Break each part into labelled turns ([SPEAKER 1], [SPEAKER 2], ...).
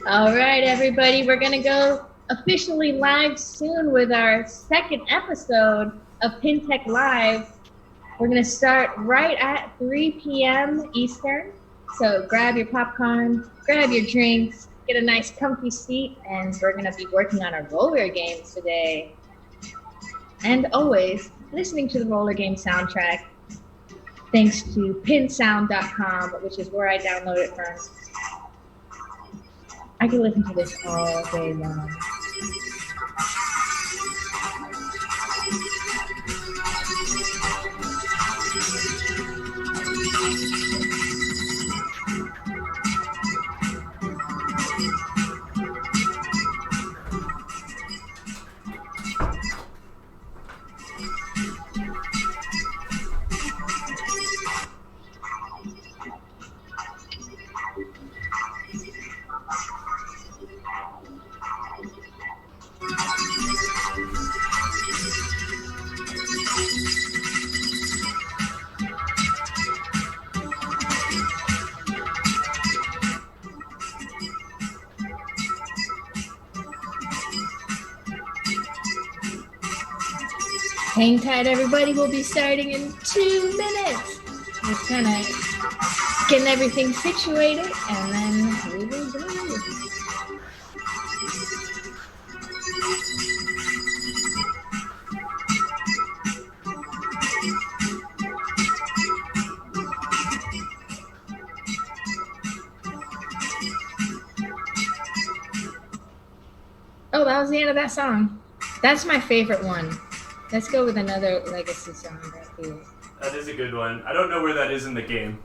[SPEAKER 1] All right, everybody, we're going to go officially live soon with our second episode of Pintech Live. We're going to start right at 3 p.m. Eastern. So grab your popcorn, grab your drinks, get a nice comfy seat, and we're going to be working on our roller games today. And always listening to the roller game soundtrack thanks to pinsound.com, which is where I download it from. I can listen to this all day long. Hang tight, everybody. We'll be starting in 2 minutes. Just kind of getting everything situated, and then we will go. Oh, that was the end of that song. That's my favorite one. Let's go with another legacy song right here.
[SPEAKER 2] That is a good one. I don't know where that is in the game.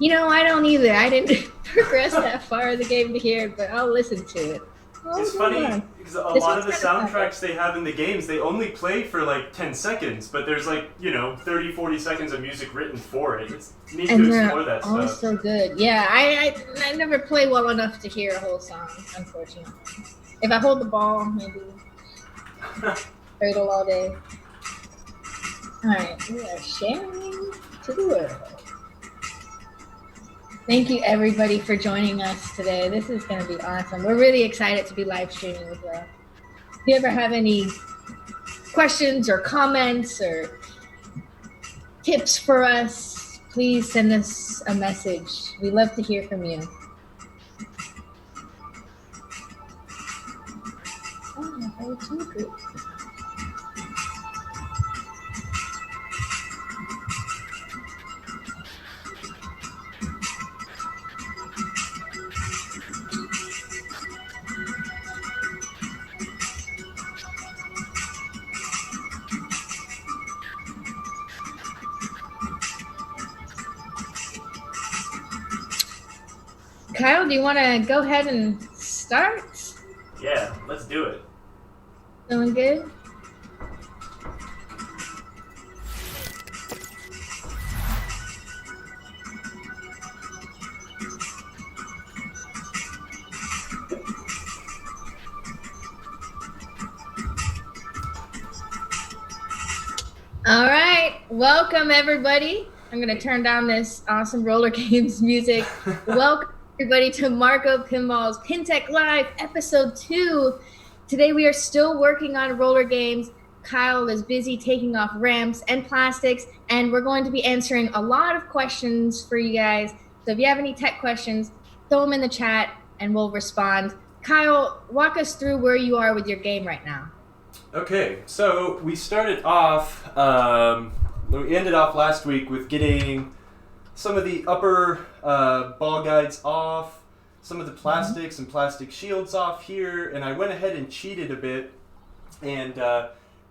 [SPEAKER 1] You know, I don't either. I didn't progress that far in the game to hear it, but I'll listen to it.
[SPEAKER 2] It's funny because a lot of the soundtracks they have in the games, they only play for like 10 seconds, but there's like, 30, 40 seconds of music written for it. It's neat to explore that stuff.
[SPEAKER 1] Oh, so good. Yeah, I never play well enough to hear a whole song, unfortunately. If I hold the ball, maybe. Cradle all day. Alright, we are sharing to the world. Thank you everybody for joining us today. This is going to be awesome. We're really excited to be live streaming as well. If you ever have any questions or comments or tips for us, please send us a message. We love to hear from you. Oh, too good. Kyle, do you want to go ahead and start?
[SPEAKER 2] Yeah, let's do it.
[SPEAKER 1] Feeling good? All right, welcome everybody. I'm going to turn down this awesome roller games music. Welcome everybody to Marco Pinball's Pintech Live episode 2. Today we are still working on roller games. Kyle is busy taking off ramps and plastics, and we're going to be answering a lot of questions for you guys. So if you have any tech questions, throw them in the chat and we'll respond. Kyle, walk us through where you are with your game right now.
[SPEAKER 2] Okay, so we started off, we ended off last week with getting some of the upper ball guides off, some of the plastics and plastic shields off here, and I went ahead and cheated a bit and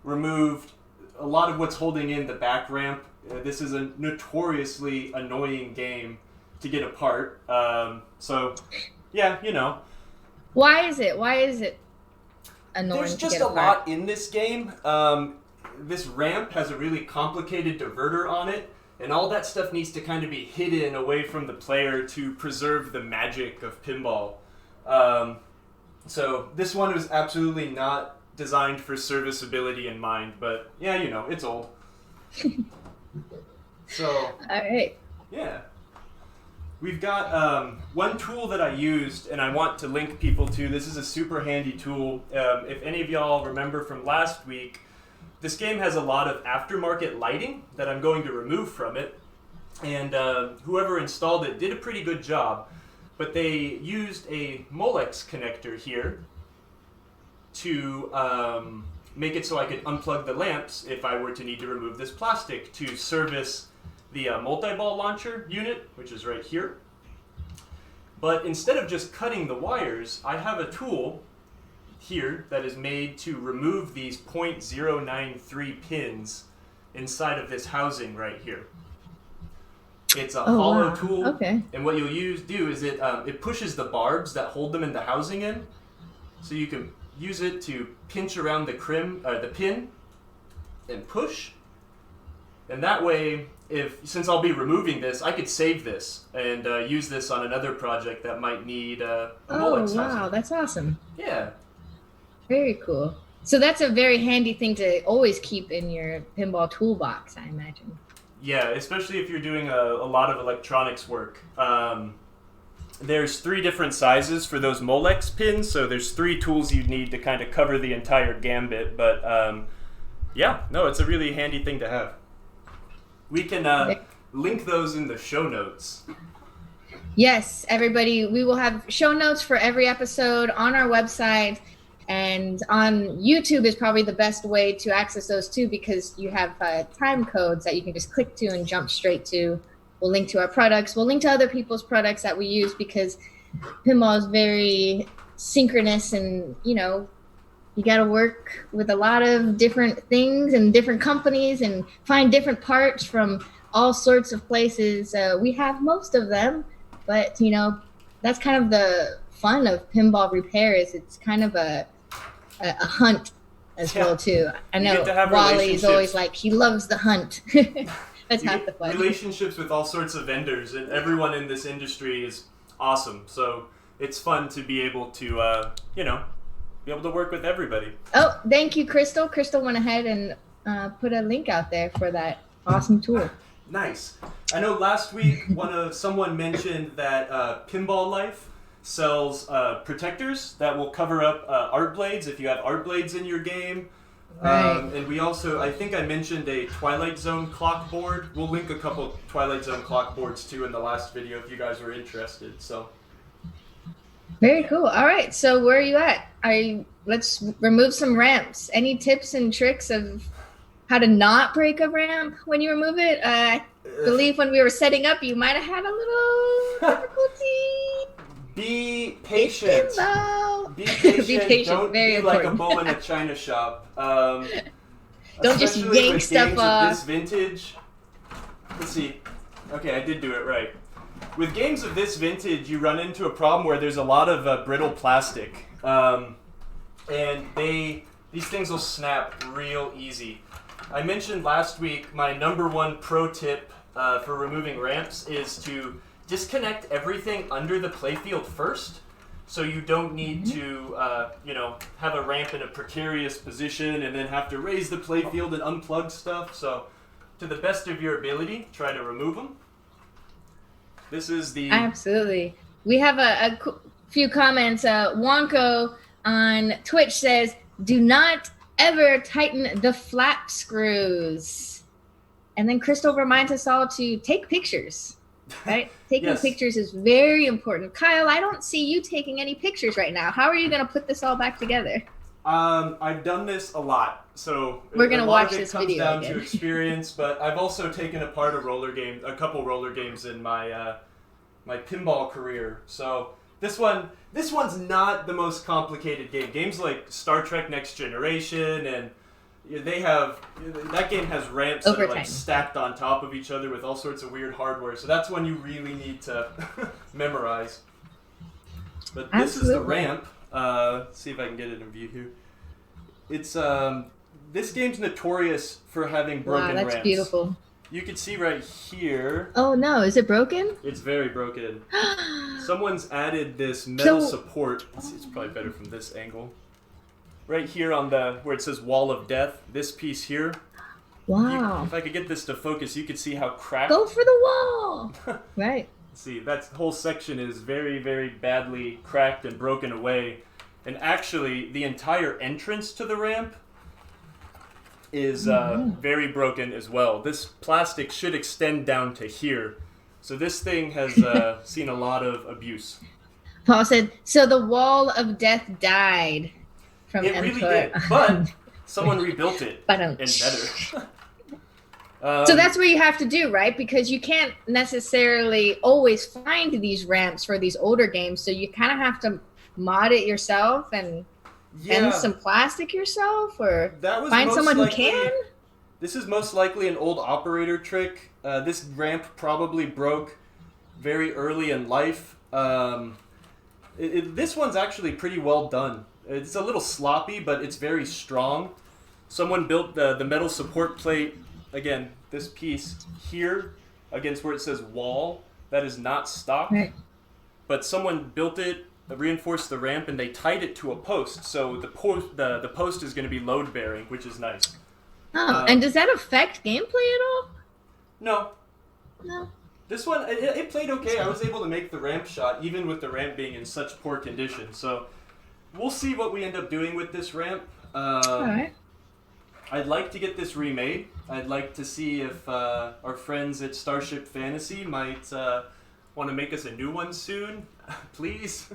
[SPEAKER 2] removed a lot of what's holding in the back ramp. This is a notoriously annoying game to get apart. So, yeah,
[SPEAKER 1] Why is it annoying?
[SPEAKER 2] There's just a lot in this game. This ramp has a really complicated diverter on it, and all that stuff needs to kind of be hidden away from the player to preserve the magic of pinball. So this one was absolutely not designed for serviceability in mind, but yeah, it's old. So,
[SPEAKER 1] all right.
[SPEAKER 2] Yeah. we've got one tool that I used, and I want to link people to. This is a super handy tool. If any of y'all remember from last week, this game has a lot of aftermarket lighting that I'm going to remove from it. And whoever installed it did a pretty good job. But they used a Molex connector here to make it so I could unplug the lamps if I were to need to remove this plastic to service the multiball launcher unit, which is right here. But instead of just cutting the wires, I have a tool here that is made to remove these .093 pins inside of this housing right here. It's a hollow tool, and what you'll do is it pushes the barbs that hold them in the housing in, so you can use it to pinch around the pin and push, and that way, since I'll be removing this, I could save this and use this on another project that might need a Molex housing.
[SPEAKER 1] Oh wow, that's awesome!
[SPEAKER 2] Yeah,
[SPEAKER 1] very cool. So that's a very handy thing to always keep in your pinball toolbox, I imagine.
[SPEAKER 2] Yeah, especially if you're doing a lot of electronics work. There's 3 different sizes for those Molex pins, so there's 3 tools you'd need to kind of cover the entire gambit. But yeah, no, it's a really handy thing to have. We can link those in the show notes.
[SPEAKER 1] Yes, everybody, we will have show notes for every episode on our website. And on YouTube is probably the best way to access those too, because you have time codes that you can just click to and jump straight to. We'll link to our products. We'll link to other people's products that we use, because pinball is very synchronous, and you got to work with a lot of different things and different companies and find different parts from all sorts of places. We have most of them, but that's kind of the fun of pinball repair. Is it's kind of a hunt as well too. I know Wally's always like, he loves the hunt. That's half the fun.
[SPEAKER 2] Relationships with all sorts of vendors, and everyone in this industry is awesome. So it's fun to be able to be able to work with everybody.
[SPEAKER 1] Oh, thank you, Crystal. Crystal went ahead and put a link out there for that awesome tool.
[SPEAKER 2] Nice. I know last week someone mentioned that Pinball Life sells protectors that will cover up art blades if you have art blades in your game.
[SPEAKER 1] Right.
[SPEAKER 2] And we also, I think I mentioned a Twilight Zone clock board. We'll link a couple Twilight Zone clock boards too in the last video if you guys were interested. So.
[SPEAKER 1] Very cool. All right, so where are you at? Let's remove some ramps. Any tips and tricks of how to not break a ramp when you remove it? I believe when we were setting up, you might have had a little difficulty.
[SPEAKER 2] Be patient. Be patient.
[SPEAKER 1] Be patient.
[SPEAKER 2] Don't
[SPEAKER 1] Very
[SPEAKER 2] be
[SPEAKER 1] important.
[SPEAKER 2] like a bull in a china shop.
[SPEAKER 1] Don't just yank stuff off.
[SPEAKER 2] This vintage. Let's see. Okay, I did do it right. With games of this vintage, you run into a problem where there's a lot of brittle plastic, and these things will snap real easy. I mentioned last week my #1 pro tip for removing ramps is to disconnect everything under the playfield first, so you don't need to have a ramp in a precarious position and then have to raise the playfield and unplug stuff. So to the best of your ability, try to remove them. This is the...
[SPEAKER 1] Absolutely. We have a few comments. Wonko on Twitch says, do not ever tighten the flap screws. And then Crystal reminds us all to take pictures. Right? Taking
[SPEAKER 2] Yes.
[SPEAKER 1] pictures is very important. Kyle, I don't see you taking any pictures right now. How are you going to put this all back together?
[SPEAKER 2] I've done this a lot, so
[SPEAKER 1] We're gonna watch
[SPEAKER 2] it
[SPEAKER 1] this
[SPEAKER 2] comes
[SPEAKER 1] video
[SPEAKER 2] down
[SPEAKER 1] again.
[SPEAKER 2] to experience. But I've also taken apart a couple roller games in my my pinball career. So this one's not the most complicated game. Games like Star Trek Next Generation and that game has ramps that are like stacked on top of each other with all sorts of weird hardware. So that's one you really need to memorize. But this is the ramp. See if I can get it in view here. It's this game's notorious for having broken ramps.
[SPEAKER 1] Wow, that's beautiful.
[SPEAKER 2] You can see right here.
[SPEAKER 1] Oh no, is it broken?
[SPEAKER 2] It's very broken. Someone's added this metal support. Let's see, it's probably better from this angle. Right here on where it says Wall of Death, this piece here.
[SPEAKER 1] Wow.
[SPEAKER 2] If I could get this to focus, you could see how cracked.
[SPEAKER 1] Go for the wall. Right.
[SPEAKER 2] See, that whole section is very, very badly cracked and broken away. And actually, the entire entrance to the ramp is very broken as well. This plastic should extend down to here. So this thing has seen a lot of abuse.
[SPEAKER 1] Paul said, so the wall of death died from
[SPEAKER 2] It really did, but someone rebuilt it and better.
[SPEAKER 1] So that's what you have to do, right? Because you can't necessarily always find these ramps for these older games. So you kind of have to mod it yourself and some plastic yourself, or find someone who can.
[SPEAKER 2] This is most likely an old operator trick. This ramp probably broke very early in life. This one's actually pretty well done. It's a little sloppy, but it's very strong. Someone built the metal support plate. Again, this piece here against where it says wall, that is not stock. Right. But someone built it, reinforced the ramp, and they tied it to a post. So the post is going to be load bearing, which is nice.
[SPEAKER 1] Oh, and does that affect gameplay at all?
[SPEAKER 2] No.
[SPEAKER 1] No.
[SPEAKER 2] This one, it played okay. I was able to make the ramp shot, even with the ramp being in such poor condition. So we'll see what we end up doing with this ramp.
[SPEAKER 1] All right.
[SPEAKER 2] I'd like to get this remade. I'd like to see if our friends at Starship Fantasy might want to make us a new one soon. Please.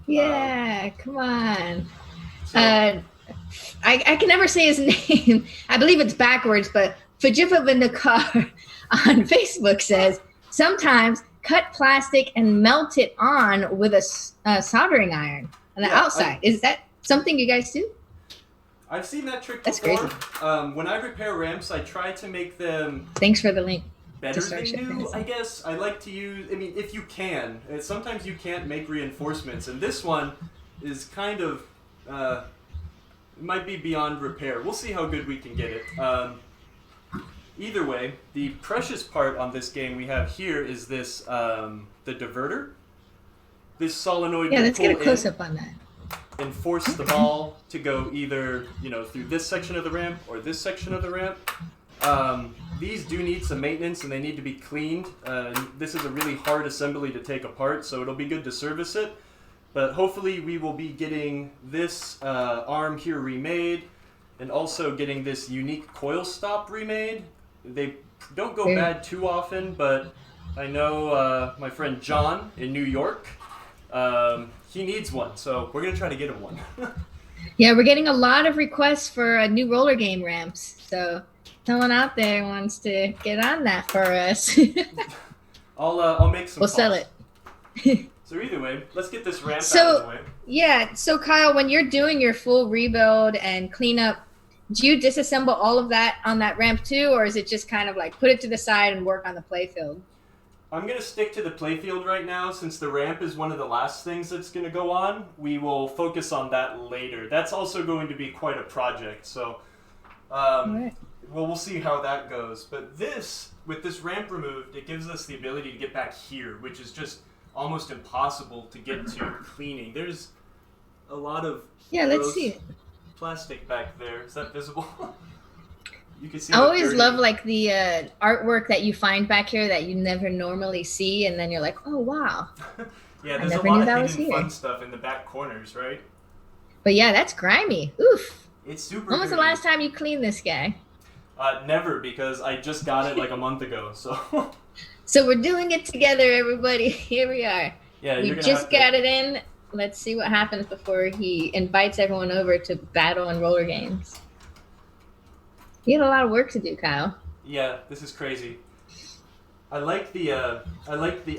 [SPEAKER 1] Yeah, come on. So, I can never say his name. I believe it's backwards, but Fajifa Vindakar on Facebook says, sometimes cut plastic and melt it on with a soldering iron on the outside. Is that something you guys do?
[SPEAKER 2] I've seen that trick
[SPEAKER 1] before.
[SPEAKER 2] That's crazy. When I repair ramps, I try to make them...
[SPEAKER 1] Thanks for the link.
[SPEAKER 2] Better than new, I guess. I like to use... I mean, if you can. Sometimes you can't make reinforcements, and this one is kind of... might be beyond repair. We'll see how good we can get it. Either way, the precious part on this game we have here is this, the diverter. This solenoid...
[SPEAKER 1] Yeah, let's get a close-up on that.
[SPEAKER 2] And force the ball to go either, through this section of the ramp or this section of the ramp. These do need some maintenance and they need to be cleaned. This is a really hard assembly to take apart, so it'll be good to service it. But hopefully we will be getting this arm here remade and also getting this unique coil stop remade. They don't go bad too often, but I know my friend John in New York, he needs one, so we're going to try to get him one.
[SPEAKER 1] Yeah, we're getting a lot of requests for new roller game ramps, so someone out there wants to get on that for us.
[SPEAKER 2] I'll make some calls.
[SPEAKER 1] Sell it.
[SPEAKER 2] So either way, let's get this ramp out of the way.
[SPEAKER 1] Yeah, so Kyle, when you're doing your full rebuild and cleanup, do you disassemble all of that on that ramp too, or is it just kind of like put it to the side and work on the playfield?
[SPEAKER 2] I'm going to stick to the playfield right now since the ramp is one of the last things that's going to go on. We will focus on that later. That's also going to be quite a project, so we'll see how that goes. But with this ramp removed, it gives us the ability to get back here, which is just almost impossible to get to cleaning. There's a lot of
[SPEAKER 1] let's see it.
[SPEAKER 2] Plastic back there. Is that visible? You can see.
[SPEAKER 1] I always love like the artwork that you find back here that you never normally see, and then you're like, oh wow.
[SPEAKER 2] Yeah, there's a lot of hidden fun stuff in the back corners, right?
[SPEAKER 1] But yeah, that's grimy. Oof.
[SPEAKER 2] It's super.
[SPEAKER 1] When was the last time you cleaned this guy?
[SPEAKER 2] Never, because I just got it like a month ago. So.
[SPEAKER 1] So we're doing it together, everybody. Here we are.
[SPEAKER 2] Yeah,
[SPEAKER 1] we just got it in. Let's see what happens before he invites everyone over to battle in roller games. You had a lot of work to do, Kyle.
[SPEAKER 2] Yeah, this is crazy. I like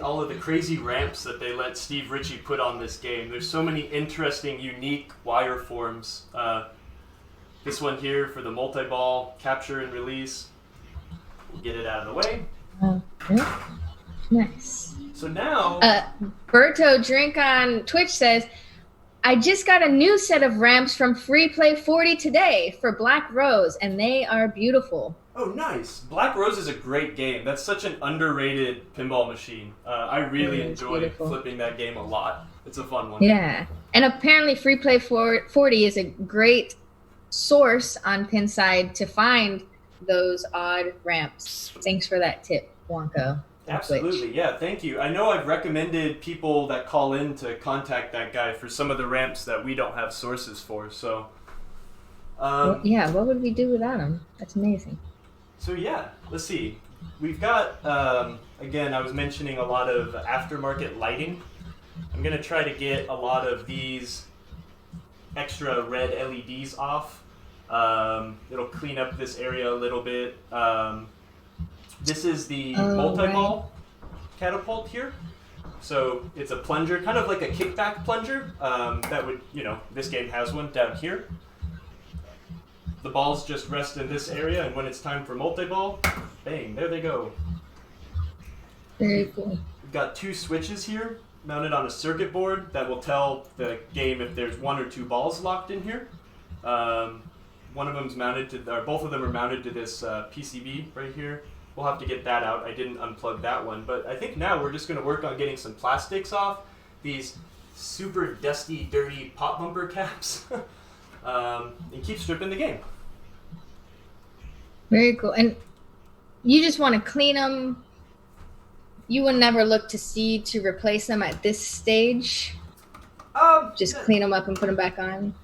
[SPEAKER 2] all of the crazy ramps that they let Steve Ritchie put on this game. There's so many interesting, unique wire forms. This one here for the multi-ball capture and release. We'll get it out of the way.
[SPEAKER 1] Okay. Nice.
[SPEAKER 2] So now...
[SPEAKER 1] Berto Drink on Twitch says, I just got a new set of ramps from Free Play 40 today for Black Rose, and they are beautiful.
[SPEAKER 2] Oh, nice. Black Rose is a great game. That's such an underrated pinball machine. I really enjoy flipping that game a lot. It's a fun one.
[SPEAKER 1] Yeah. And apparently Free Play 40 is a great source on Pinside to find those odd ramps. Thanks for that tip, Wonko.
[SPEAKER 2] Absolutely, yeah, thank you. I know I've recommended people that call in to contact that guy for some of the ramps that we don't have sources for, so...
[SPEAKER 1] yeah, what would we do without him? That's amazing.
[SPEAKER 2] So yeah, let's see. We've got, again, I was mentioning a lot of aftermarket lighting. I'm going to try to get a lot of these extra red LEDs off. It'll clean up this area a little bit. This is the Multiball Catapult here. So it's a plunger, kind of like a kickback plunger. That would, this game has one down here. The balls just rest in this area, and when it's time for multi-ball, bang, there they go.
[SPEAKER 1] Very cool.
[SPEAKER 2] We've got 2 switches here mounted on a circuit board that will tell the game if there's 1 or 2 balls locked in here. One of them's mounted to, or both of them are mounted to this PCB right here. We'll have to get that out. I didn't unplug that one, but I think now we're just going to work on getting some plastics off these super dusty, dirty pop bumper caps, and keep stripping the game.
[SPEAKER 1] Very cool. And you just want to clean them. You would never look to see to replace them at this stage. Just clean them up and put them back on.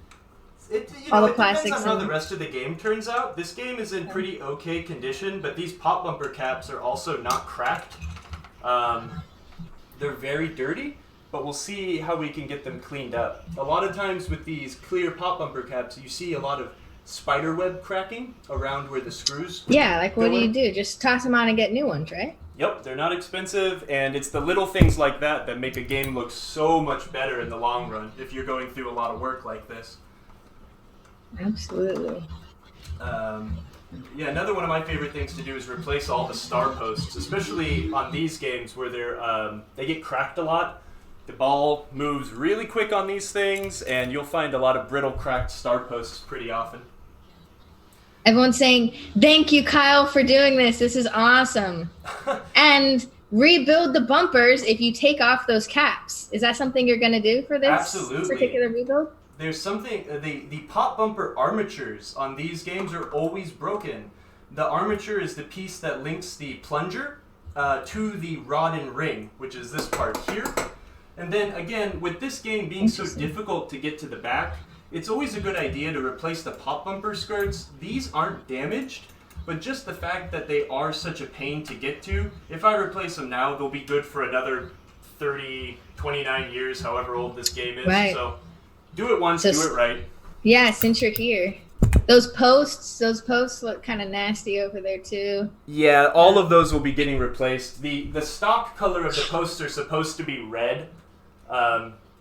[SPEAKER 2] All the plastics. Depends on how the rest of the game turns out. This game is in pretty okay condition, but these pop bumper caps are also not cracked. They're very dirty, but we'll see how we can get them cleaned up. A lot of times with these clear pop bumper caps, you see a lot of spider web cracking around where the screws.
[SPEAKER 1] Yeah, like what do you do? Just toss them on and get new ones, right?
[SPEAKER 2] Yep, they're not expensive, and it's the little things like that that make a game look so much better in the long run if you're going through a lot of work like this.
[SPEAKER 1] Absolutely.
[SPEAKER 2] Yeah, another one of my favorite things to do is replace all the star posts, especially on these games where they get cracked a lot. The ball moves really quick on these things, and you'll find a lot of brittle, cracked star posts pretty often.
[SPEAKER 1] Everyone's saying, thank you, Kyle, for doing this. This is awesome. And rebuild the bumpers if you take off those caps. Is that something you're going to do for this particular rebuild?
[SPEAKER 2] There's something, the pop bumper armatures on these games are always broken. The armature is the piece that links the plunger to the rod and ring, which is this part here. And then again, with this game being so difficult to get to the back, it's always a good idea to replace the pop bumper skirts. These aren't damaged, but just the fact that they are such a pain to get to, if I replace them now, they'll be good for another 30, 29 years, however old this game is.
[SPEAKER 1] Right.
[SPEAKER 2] So do it once, do it right.
[SPEAKER 1] Yeah, since you're here. Those posts look kind of nasty over there too.
[SPEAKER 2] Yeah, all of those will be getting replaced. The stock color of the posts are supposed to be red.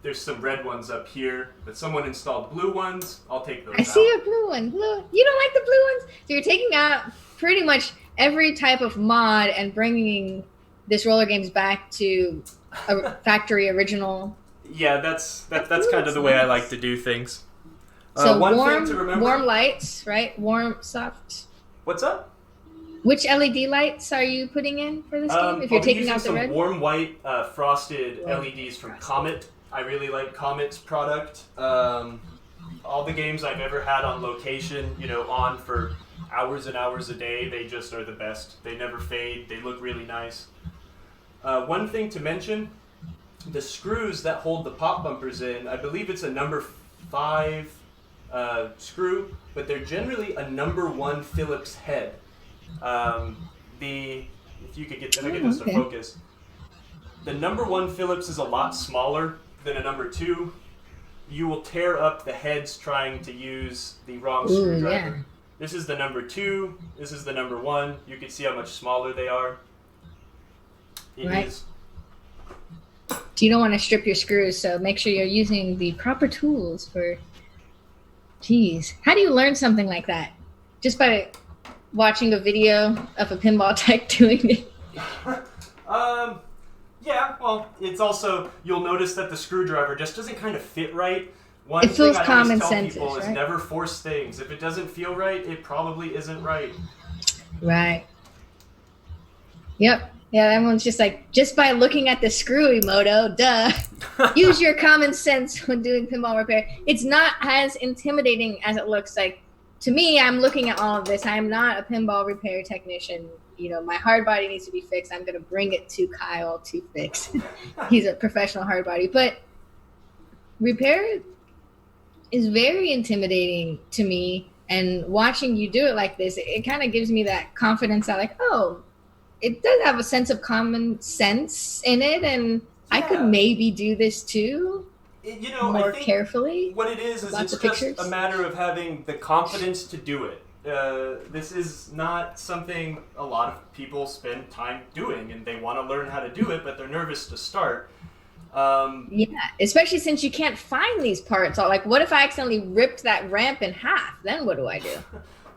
[SPEAKER 2] There's some red ones up here, but someone installed blue ones. I'll take those out.
[SPEAKER 1] I see a blue one. Blue. You don't like the blue ones? So you're taking out pretty much every type of mod and bringing this roller games back to a factory original.
[SPEAKER 2] Yeah, that's kind of the way I like to do things.
[SPEAKER 1] So
[SPEAKER 2] one thing to remember,
[SPEAKER 1] warm lights, right? Warm, soft.
[SPEAKER 2] What's up?
[SPEAKER 1] Which LED lights are you putting in for this game? If you're taking out the red,
[SPEAKER 2] warm white frosted LEDs from Comet. I really like Comet's product. All the games I've ever had on location, on for hours and hours a day, they just are the best. They never fade. They look really nice. One thing to mention, the screws that hold the pop bumpers in, I believe it's a number 5 screw, but they're generally a number 1 Phillips head. If you could get this to focus, the number 1 Phillips is a lot smaller than a number 2. You will tear up the heads trying to use the wrong screwdriver. Yeah. This is the number 2. This is the number 1. You can see how much smaller they are. It is.
[SPEAKER 1] You don't want to strip your screws, so make sure you're using the proper tools for... Jeez. How do you learn something like that? Just by watching a video of a pinball tech doing it?
[SPEAKER 2] Yeah, well, it's also, you'll notice that the screwdriver just doesn't kind of fit right. One
[SPEAKER 1] it feels
[SPEAKER 2] thing I
[SPEAKER 1] common
[SPEAKER 2] always tell
[SPEAKER 1] sense,
[SPEAKER 2] people
[SPEAKER 1] right?
[SPEAKER 2] is never force things. If it doesn't feel right, it probably isn't right.
[SPEAKER 1] Right. Yep. Yeah, that one's just like, just by looking at the screw Emoto, duh. Use your common sense when doing pinball repair. It's not as intimidating as it looks like. To me, I'm looking at all of this. I'm not a pinball repair technician my hard body needs to be fixed, I'm going to bring it to Kyle to fix. He's a professional hard body. But repair is very intimidating to me. And watching you do it like this, it kind of gives me that confidence that like, oh, it does have a sense of common sense in it. And I could maybe do this too. More
[SPEAKER 2] I think
[SPEAKER 1] carefully.
[SPEAKER 2] What it is it's just a matter of having the confidence to do it. This is not something a lot of people spend time doing, and they want to learn how to do it, but they're nervous to start.
[SPEAKER 1] Especially since you can't find these parts. Like, what if I accidentally ripped that ramp in half? Then what do I do?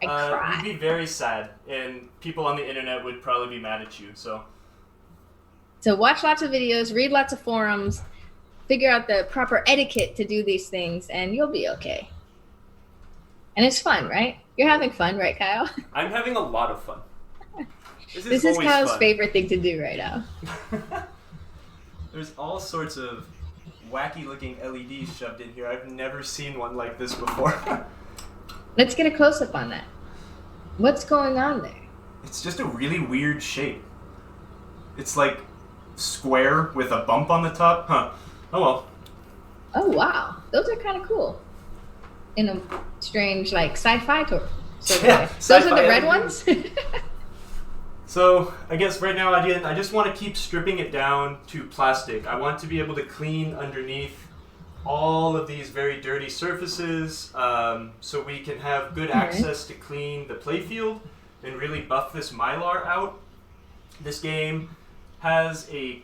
[SPEAKER 1] I cry.
[SPEAKER 2] You'd be very sad, and people on the internet would probably be mad at you. So
[SPEAKER 1] watch lots of videos, read lots of forums, figure out the proper etiquette to do these things, and you'll be okay. And it's fun, right? You're having fun, right, Kyle?
[SPEAKER 2] I'm having a lot of fun.
[SPEAKER 1] This is Kyle's favorite thing to do right now.
[SPEAKER 2] There's all sorts of wacky-looking LEDs shoved in here. I've never seen one like this before.
[SPEAKER 1] Let's get a close-up on that. What's going on there?
[SPEAKER 2] It's just a really weird shape. It's like square with a bump on the top. Huh. Oh well.
[SPEAKER 1] Oh wow. Those are kind of cool. In a strange, like, sci-fi tour. Those are the red ones?
[SPEAKER 2] So, I guess right now I just want to keep stripping it down to plastic. I want to be able to clean underneath all of these very dirty surfaces so we can have good access to clean the playfield and really buff this Mylar out. This game has a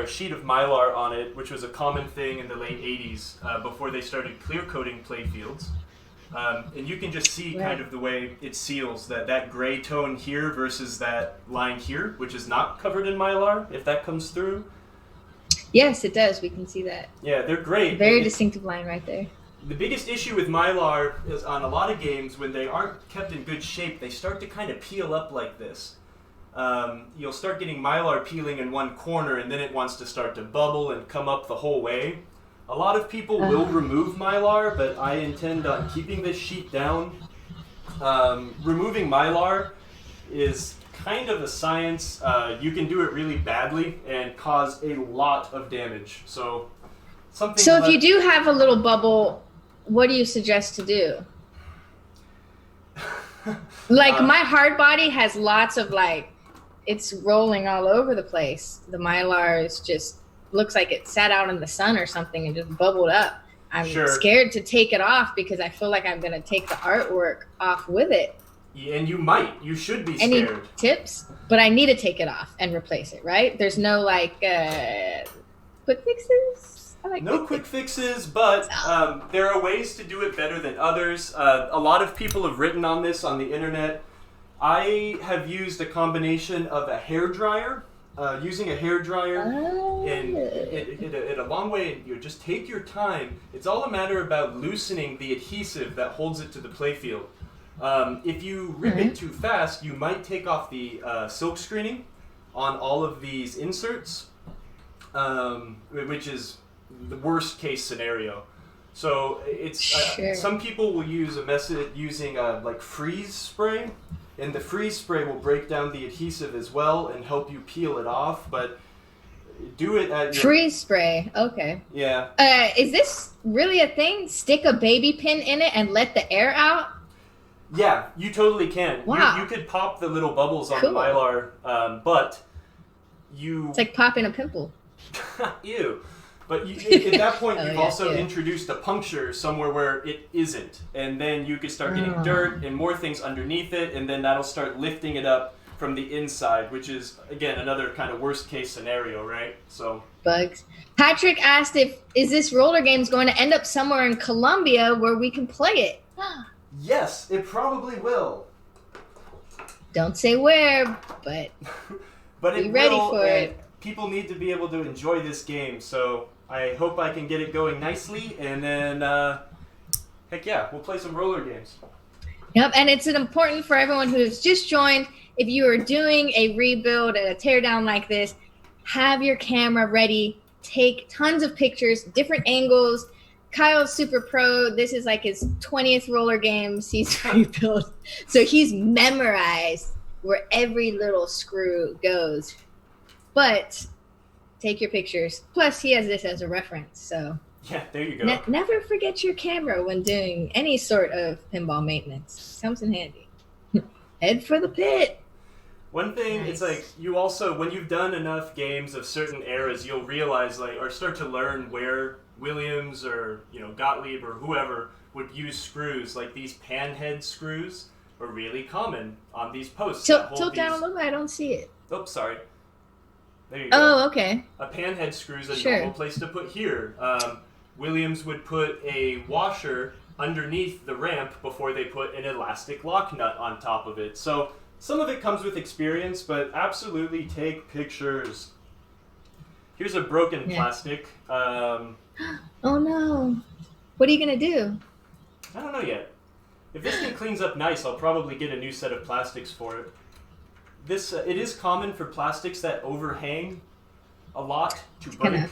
[SPEAKER 2] sheet of Mylar on it, which was a common thing in the late 80s before they started clear coating playfields. And you can just see kind of the way it seals that gray tone here versus that line here, which is not covered in Mylar, if that comes through.
[SPEAKER 1] Yes, it does. We can see that.
[SPEAKER 2] Yeah, they're great.
[SPEAKER 1] Very distinctive line right there.
[SPEAKER 2] The biggest issue with Mylar is on a lot of games, when they aren't kept in good shape, they start to kind of peel up like this. You'll start getting Mylar peeling in one corner, and then it wants to start to bubble and come up the whole way. A lot of people will remove Mylar, but I intend on keeping this sheet down. Removing Mylar is kind of a science. You can do it really badly and cause a lot of damage. So if you do have a little bubble, what do you suggest to do?
[SPEAKER 1] Like, my hard body has lots of, like, it's rolling all over the place. The Mylar is just looks like it sat out in the sun or something and just bubbled up. I'm scared to take it off because I feel like I'm going to take the artwork off with it.
[SPEAKER 2] Yeah, and you might. You should be scared.
[SPEAKER 1] Any tips? But I need to take it off and replace it, right? There's no, like, quick fixes?
[SPEAKER 2] No quick fixes, but there are ways to do it better than others. A lot of people have written on this on the internet. I have used a combination of a hairdryer. Using a hairdryer in a long way, you just take your time. It's all a matter about loosening the adhesive that holds it to the playfield. If you rip it too fast, you might take off the silk screening on all of these inserts, which is the worst case scenario. So it's some people will use a method using like freeze spray. And the freeze spray will break down the adhesive as well and help you peel it off, but do it at
[SPEAKER 1] freeze spray. Okay.
[SPEAKER 2] Yeah.
[SPEAKER 1] Is this really a thing? Stick a baby pin in it and let the air out?
[SPEAKER 2] Yeah, you totally can.
[SPEAKER 1] Wow.
[SPEAKER 2] You could pop the little bubbles on the Mylar, but
[SPEAKER 1] it's like popping a pimple.
[SPEAKER 2] Ew. But at that point, you've also introduced a puncture somewhere where it isn't. And then you could start getting dirt and more things underneath it, and then that'll start lifting it up from the inside, which is, again, another kind of worst case scenario, right? So
[SPEAKER 1] bugs. Patrick asked is this roller games going to end up somewhere in Colombia where we can play it?
[SPEAKER 2] Yes, it probably will.
[SPEAKER 1] Don't say where, but be ready for it.
[SPEAKER 2] People need to be able to enjoy this game, so I hope I can get it going nicely, and then, heck yeah, we'll play some roller games.
[SPEAKER 1] Yep, and it's important for everyone who has just joined, if you are doing a rebuild and a teardown like this, have your camera ready, take tons of pictures, different angles. Kyle's super pro. This is like his 20th roller games he's rebuilt, so he's memorized where every little screw goes. But take your pictures. Plus, he has this as a reference, so
[SPEAKER 2] Yeah, there you go.
[SPEAKER 1] never forget your camera when doing any sort of pinball maintenance. Comes in handy. Head for the pit.
[SPEAKER 2] One thing,
[SPEAKER 1] Nice.
[SPEAKER 2] it's like you also, when you've done enough games of certain eras, you'll realize or start to learn where Williams or Gottlieb or whoever would use screws. Like these panhead screws are really common on these posts.
[SPEAKER 1] Tilt down a little bit. I don't see it.
[SPEAKER 2] Oh, sorry. There you go.
[SPEAKER 1] Oh, okay.
[SPEAKER 2] A panhead screw is a
[SPEAKER 1] Sure.
[SPEAKER 2] normal place to put here. Williams would put a washer underneath the ramp before they put an elastic lock nut on top of it. So some of it comes with experience, but absolutely take pictures. Here's a broken plastic.
[SPEAKER 1] Oh no. What are you going to do?
[SPEAKER 2] I don't know yet. If this thing cleans up nice, I'll probably get a new set of plastics for it. It is common for plastics that overhang a lot to break.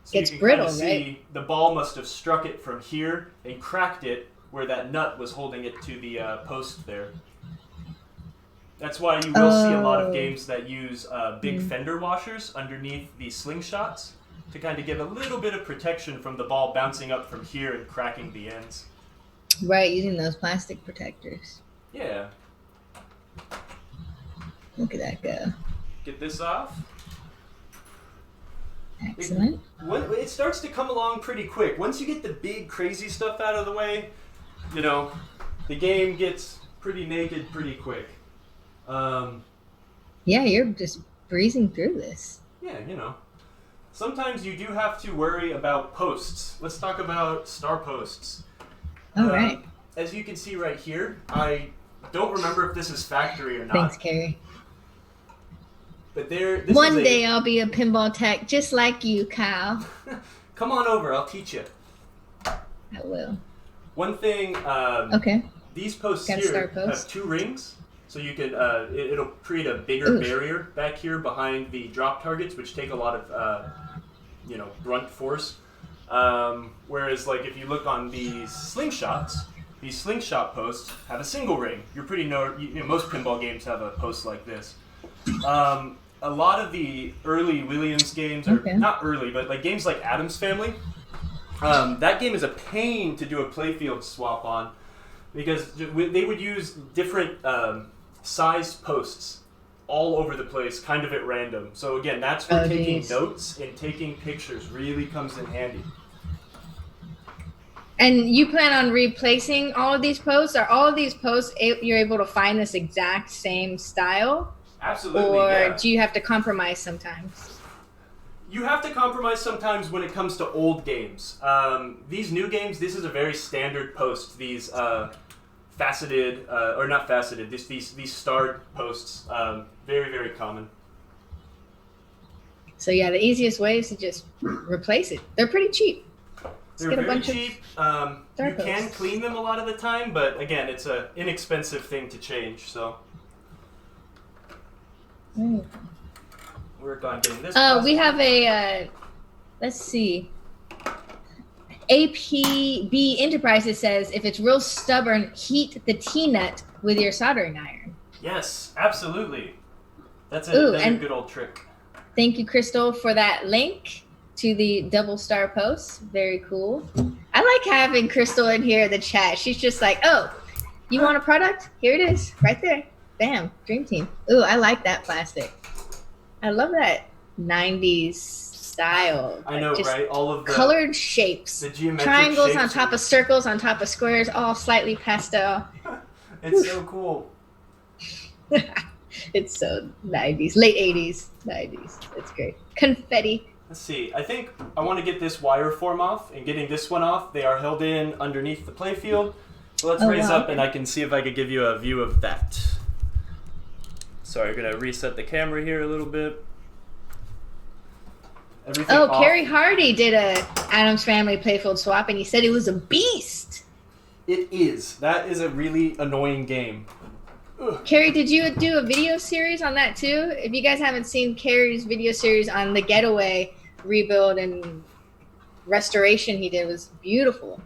[SPEAKER 2] So
[SPEAKER 1] gets
[SPEAKER 2] you can
[SPEAKER 1] brittle,
[SPEAKER 2] see
[SPEAKER 1] right?
[SPEAKER 2] The ball must have struck it from here and cracked it where that nut was holding it to the post there. That's why you will see a lot of games that use big fender washers underneath the slingshots to kind of give a little bit of protection from the ball bouncing up from here and cracking the ends.
[SPEAKER 1] Right, using those plastic protectors.
[SPEAKER 2] Yeah.
[SPEAKER 1] Look at that go.
[SPEAKER 2] Get this off.
[SPEAKER 1] Excellent.
[SPEAKER 2] It starts to come along pretty quick. Once you get the big, crazy stuff out of the way, the game gets pretty naked pretty quick.
[SPEAKER 1] Yeah, you're just breezing through this.
[SPEAKER 2] Yeah, Sometimes you do have to worry about posts. Let's talk about star posts.
[SPEAKER 1] All right.
[SPEAKER 2] As you can see right here, I don't remember if this is factory or not.
[SPEAKER 1] Thanks, Carrie.
[SPEAKER 2] But this
[SPEAKER 1] One day I'll be a pinball tech just like you, Kyle.
[SPEAKER 2] Come on over, I'll teach you.
[SPEAKER 1] I will.
[SPEAKER 2] One thing,
[SPEAKER 1] Okay.
[SPEAKER 2] these posts
[SPEAKER 1] Got a
[SPEAKER 2] here
[SPEAKER 1] star post.
[SPEAKER 2] have 2 rings, so you can it'll create a bigger barrier back here behind the drop targets, which take a lot of brunt force. Whereas like if you look on these slingshot posts have a single ring. You're pretty most pinball games have a post like this. A lot of the early Williams games, or not early, but like games like Addams Family, that game is a pain to do a Playfield swap on because they would use different sized posts all over the place, kind of at random. So again, that's where taking notes and taking pictures really comes in handy.
[SPEAKER 1] And you plan on replacing all of these posts? Are all of these posts you're able to find this exact same style?
[SPEAKER 2] Absolutely,
[SPEAKER 1] Or do you have to compromise sometimes?
[SPEAKER 2] You have to compromise sometimes when it comes to old games. These new games, this is a very standard post. These faceted, or not faceted, these starred posts, very, very common.
[SPEAKER 1] So yeah, the easiest way is to just replace it. They're pretty cheap.
[SPEAKER 2] They're very cheap. You can clean them a lot of the time, but again, it's an inexpensive thing to change. So work on getting this.
[SPEAKER 1] We have a. Let's see. APB Enterprises says if it's real stubborn, heat the T-nut with your soldering iron.
[SPEAKER 2] Yes, absolutely. That's a good old trick.
[SPEAKER 1] Thank you, Crystal, for that link to the double star post. Very cool. I like having Crystal in here in the chat. She's just like, oh, you want a product? Here it is, right there. Bam, Dream Team. Ooh, I like that plastic. I love that 90s style.
[SPEAKER 2] I know, right? All of the
[SPEAKER 1] colored shapes.
[SPEAKER 2] The geometric
[SPEAKER 1] triangles
[SPEAKER 2] shapes
[SPEAKER 1] on top of circles, on top of squares, all slightly pastel.
[SPEAKER 2] It's so cool.
[SPEAKER 1] It's so 90s, late 80s, 90s. It's great. Confetti.
[SPEAKER 2] Let's see. I think I want to get this wire form off, and getting this one off, they are held in underneath the playfield. So let's raise up, and I can see if I could give you a view of that. Sorry, I'm going to reset the camera here a little bit. Everything off.
[SPEAKER 1] Kerry Hardy did a Addams Family Playfield swap, and he said it was a beast.
[SPEAKER 2] It is. That is a really annoying game. Ugh.
[SPEAKER 1] Carrie, did you do a video series on that too? If you guys haven't seen Carrie's video series on the Getaway rebuild and restoration he did, it was beautiful.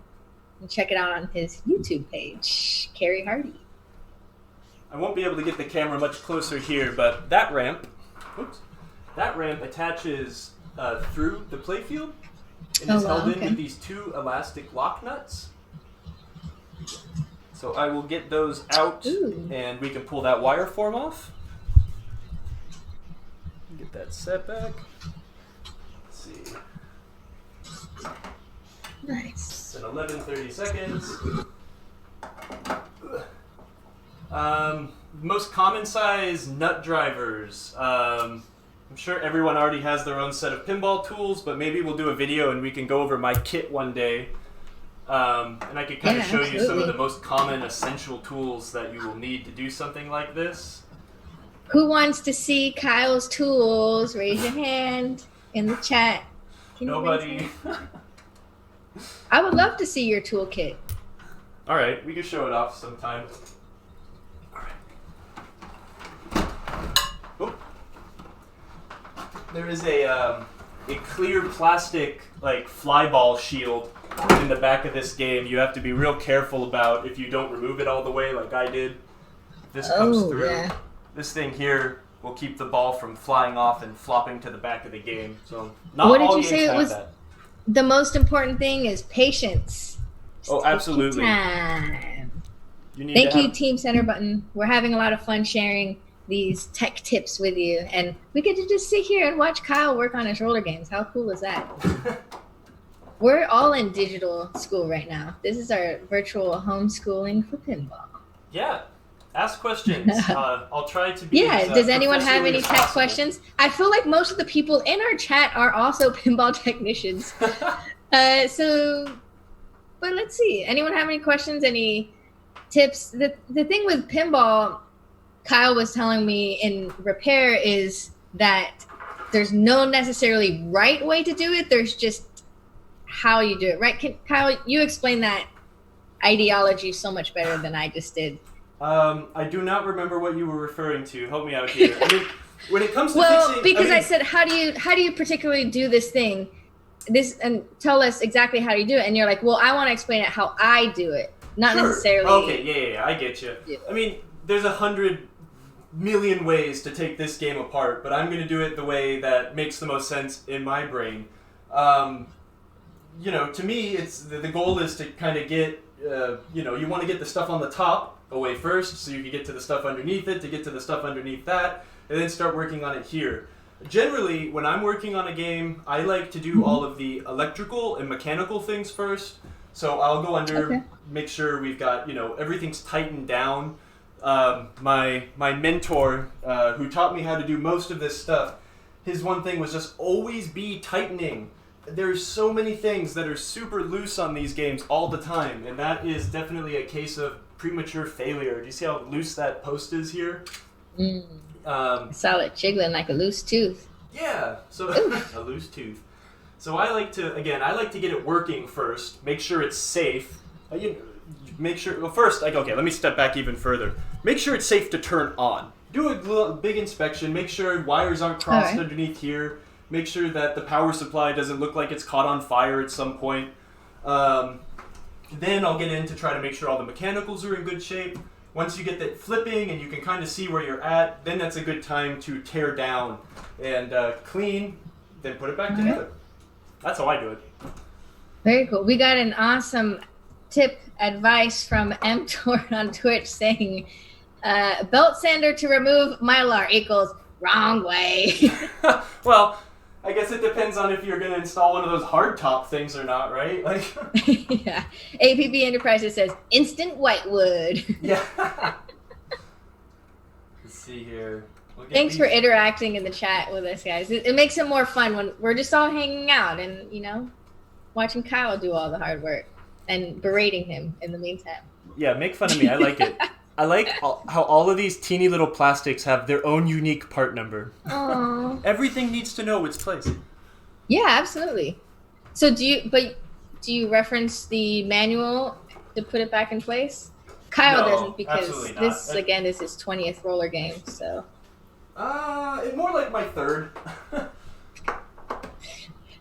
[SPEAKER 1] And check it out on his YouTube page, Carrie Hardy.
[SPEAKER 2] I won't be able to get the camera much closer here, but that ramp attaches through the playfield and is held in with these 2 elastic lock nuts. So I will get those out and we can pull that wire form off. Get that set back. Let's see.
[SPEAKER 1] Nice.
[SPEAKER 2] It's in 11:30 seconds. Most common size nut drivers. I'm sure everyone already has their own set of pinball tools, but maybe we'll do a video and we can go over my kit one day. And I could kind of show you some of the most common essential tools that you will need to do something like this.
[SPEAKER 1] Who wants to see Kyle's tools? Raise your hand in the chat.
[SPEAKER 2] Nobody.
[SPEAKER 1] I would love to see your toolkit.
[SPEAKER 2] All right, we can show it off sometime. All right. Oh. There is a clear plastic like fly ball shield in the back of this game. You have to be real careful about if you don't remove it all the way like I did. This comes through. Yeah. This thing here will keep the ball from flying off and flopping to the back of the game. So not
[SPEAKER 1] what
[SPEAKER 2] all
[SPEAKER 1] did you
[SPEAKER 2] games
[SPEAKER 1] say
[SPEAKER 2] have
[SPEAKER 1] it was?
[SPEAKER 2] That.
[SPEAKER 1] The most important thing is patience.
[SPEAKER 2] Oh, absolutely.
[SPEAKER 1] Thank you, Team Center Button. We're having a lot of fun sharing these tech tips with you, and we get to just sit here and watch Kyle work on his roller games. How cool is that? We're all in digital school right now. This is our virtual homeschooling for pinball.
[SPEAKER 2] Yeah. Ask questions. I'll try to be.
[SPEAKER 1] Yeah. Does anyone have any tech questions? I feel like most of the people in our chat are also pinball technicians. But let's see. Anyone have any questions? Any tips? The thing with pinball, Kyle was telling me in repair is that there's no necessarily right way to do it. There's just how you do it. Right? Kyle, you explain that ideology so much better than I just did.
[SPEAKER 2] I do not remember what you were referring to. Help me out here. I mean, when it comes to fixing,
[SPEAKER 1] because I said, how do you particularly do this thing? And tell us exactly how you do it. And you're like, well, I want to explain it how I do it, not necessarily.
[SPEAKER 2] Okay, yeah, I get you. Yeah. I mean, there's 100 million ways to take this game apart, but I'm going to do it the way that makes the most sense in my brain. To me, it's the goal is to kind of get, you want to get the stuff on the top away first, so you can get to the stuff underneath it, to get to the stuff underneath that, and then start working on it here. Generally, when I'm working on a game, I like to do all of the electrical and mechanical things first. So I'll go under, make sure we've got, everything's tightened down. My mentor, who taught me how to do most of this stuff, his one thing was just always be tightening. There's so many things that are super loose on these games all the time, and that is definitely a case of premature failure. Do you see how loose that post is here?
[SPEAKER 1] I saw it jiggling like a loose tooth.
[SPEAKER 2] Yeah, so a loose tooth. So I like to get it working first, make sure it's safe. Make sure, let me step back even further. Make sure it's safe to turn on. Do a big inspection, make sure wires aren't crossed underneath here. Make sure that the power supply doesn't look like it's caught on fire at some point. Then I'll get in to try to make sure all the mechanicals are in good shape. Once you get that flipping and you can kind of see where you're at, then that's a good time to tear down and clean, then put it back together. That's how I do it.
[SPEAKER 1] Very cool. We got an awesome advice from mTor on Twitch saying, belt sander to remove Mylar equals wrong way.
[SPEAKER 2] Well, I guess it depends on if you're going to install one of those hard top things or not, right?
[SPEAKER 1] Yeah. APB Enterprises says instant whitewood.
[SPEAKER 2] Yeah. Let's see here.
[SPEAKER 1] Thanks for interacting in the chat with us, guys. It makes it more fun when we're just all hanging out and, watching Kyle do all the hard work and berating him in the meantime.
[SPEAKER 2] Yeah, make fun of me. I like it. I like how all of these teeny little plastics have their own unique part number.
[SPEAKER 1] Aww.
[SPEAKER 2] Everything needs to know its place.
[SPEAKER 1] Yeah, absolutely. So do you reference the manual to put it back in place? Kyle doesn't, because this again is his 20th roller game, so.
[SPEAKER 2] It's more like my third.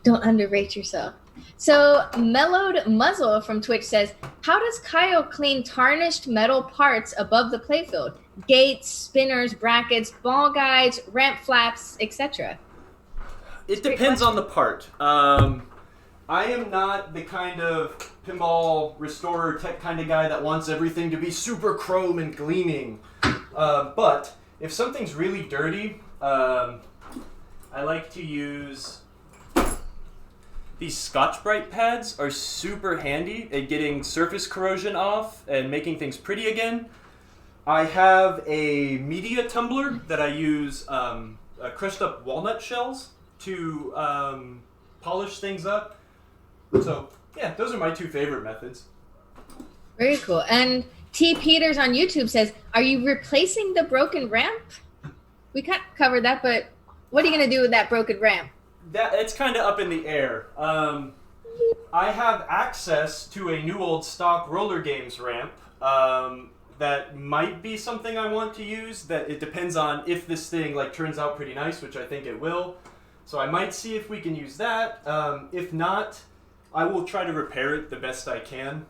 [SPEAKER 1] Don't underrate yourself. So Mellowed Muzzle from Twitch says, how does Kyle clean tarnished metal parts above the playfield? gates, spinners, brackets, ball guides, ramp flaps, etc.?
[SPEAKER 2] It depends on the part. I am not the kind of pinball restorer tech kind of guy that wants everything to be super chrome and gleaming. But if something's really dirty, I like to use these Scotch-Brite pads. Are super handy at getting surface corrosion off and making things pretty again. I have a media tumbler that I use crushed up walnut shells to polish things up. So, yeah, those are my two favorite methods.
[SPEAKER 1] Very cool. And T. Peters on YouTube says, are you replacing the broken ramp? We kind of covered that, but what are you going to do with that broken ramp?
[SPEAKER 2] It's kind of up in the air. I have access to a new old stock roller games ramp that might be something I want to use. That it depends on if this thing turns out pretty nice, which I think it will. So I might see if we can use that. If not, I will try to repair it the best I can.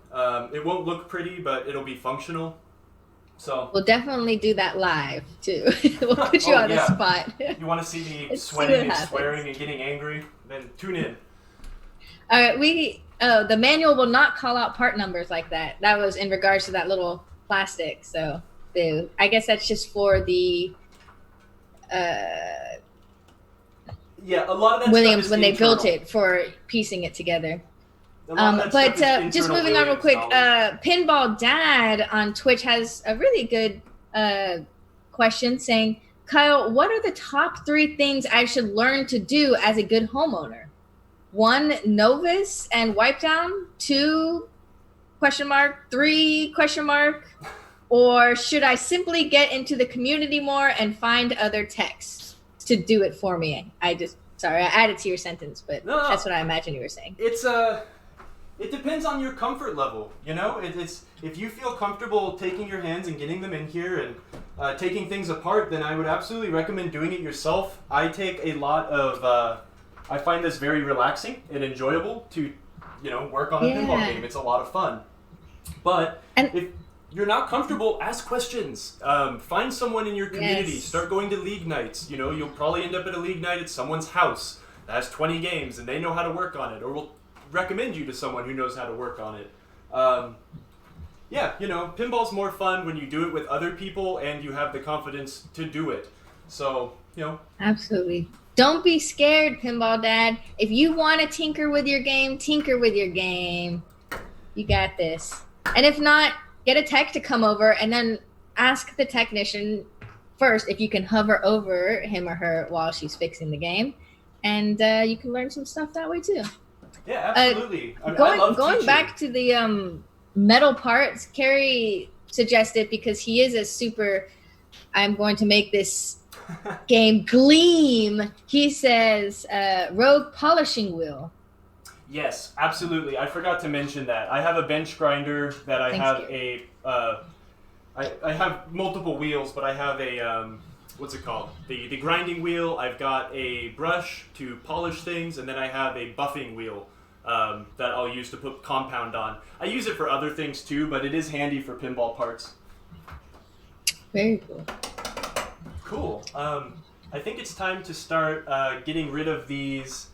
[SPEAKER 2] It won't look pretty, but it'll be functional. So
[SPEAKER 1] we'll definitely do that live too. We'll put you on the spot.
[SPEAKER 2] You want to see me sweating and swearing and getting angry? Then tune in.
[SPEAKER 1] All right, the manual will not call out part numbers like that. That was in regards to that little plastic. So I guess that's just for the
[SPEAKER 2] a lot of that
[SPEAKER 1] Williams
[SPEAKER 2] stuff is
[SPEAKER 1] when they
[SPEAKER 2] internal.
[SPEAKER 1] built it for piecing it together. But just moving on real quick, Pinball Dad on Twitch has a really good question saying, Kyle, what are the top 3 things I should learn to do as a good homeowner? 1, novice and wipe down. 2, ? 3, ? Or should I simply get into the community more and find other techs to do it for me? Sorry, I added to your sentence, but that's what I imagine you were saying.
[SPEAKER 2] It depends on your comfort level, you know? It's if you feel comfortable taking your hands and getting them in here and taking things apart, then I would absolutely recommend doing it yourself. I take a lot of, I find this very relaxing and enjoyable to, work on a pinball game. It's a lot of fun. But if you're not comfortable, ask questions. Find someone in your community.
[SPEAKER 1] Yes.
[SPEAKER 2] Start going to league nights. You'll probably end up at a league night at someone's house that has 20 games and they know how to work on it, or will recommend you to someone who knows how to work on it. Pinball's more fun when you do it with other people and you have the confidence to do it. So,
[SPEAKER 1] Absolutely. Don't be scared, Pinball Dad. If you want to tinker with your game, tinker with your game. You got this. And if not, get a tech to come over and then ask the technician first if you can hover over him or her while she's fixing the game. And you can learn some stuff that way too.
[SPEAKER 2] Yeah, absolutely. I love
[SPEAKER 1] going
[SPEAKER 2] teaching.
[SPEAKER 1] back to the metal parts, Kerry suggested, because he is a super, I'm going to make this game gleam. He says Rogue polishing wheel.
[SPEAKER 2] Yes, absolutely. I forgot to mention that. I have a bench grinder that I have multiple wheels, but I have a what's it called? The grinding wheel. I've got a brush to polish things, and then I have a buffing wheel that I'll use to put compound on. I use it for other things too, but it is handy for pinball parts.
[SPEAKER 1] Very cool.
[SPEAKER 2] Cool. I think it's time to start getting rid of these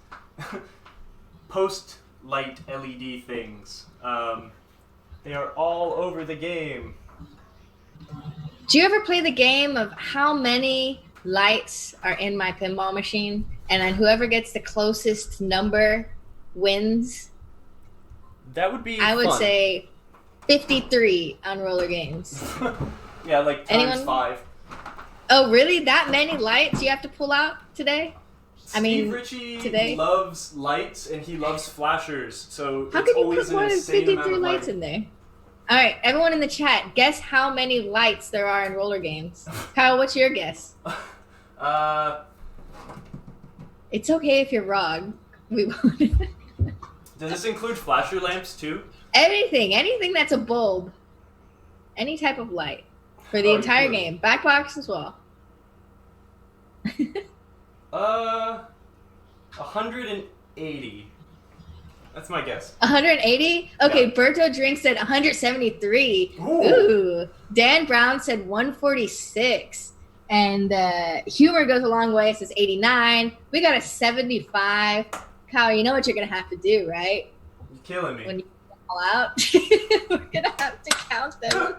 [SPEAKER 2] post-light LED things. They are all over the game.
[SPEAKER 1] Do you ever play the game of how many lights are in my pinball machine, and then whoever gets the closest number wins?
[SPEAKER 2] That would be
[SPEAKER 1] I would
[SPEAKER 2] fun.
[SPEAKER 1] say 53 on roller games.
[SPEAKER 2] Yeah, like times 5.
[SPEAKER 1] Oh, really? That many lights you have to pull out today?
[SPEAKER 2] Steve Ritchie
[SPEAKER 1] today?
[SPEAKER 2] loves lights and he loves flashers, so
[SPEAKER 1] How
[SPEAKER 2] it's
[SPEAKER 1] could you
[SPEAKER 2] always
[SPEAKER 1] put more
[SPEAKER 2] an
[SPEAKER 1] than
[SPEAKER 2] insane
[SPEAKER 1] 53
[SPEAKER 2] amount of
[SPEAKER 1] lights
[SPEAKER 2] light.
[SPEAKER 1] in there? All right, everyone in the chat, guess how many lights there are in roller games. Kyle, what's your guess? It's okay if you're wrong. We won't.
[SPEAKER 2] Does this include flasher lamps too?
[SPEAKER 1] Anything that's a bulb. Any type of light for the entire game. Back box as well.
[SPEAKER 2] 180. That's my guess.
[SPEAKER 1] 180? Okay,
[SPEAKER 2] Yeah.
[SPEAKER 1] Berto Drink said 173.
[SPEAKER 2] Ooh.
[SPEAKER 1] Ooh. Dan Brown said 146. And Humor Goes a Long Way says 89. We got a 75. Kyle, you know what you're going to have to do, right?
[SPEAKER 2] You're killing me.
[SPEAKER 1] When you all out, we're going to have to count them.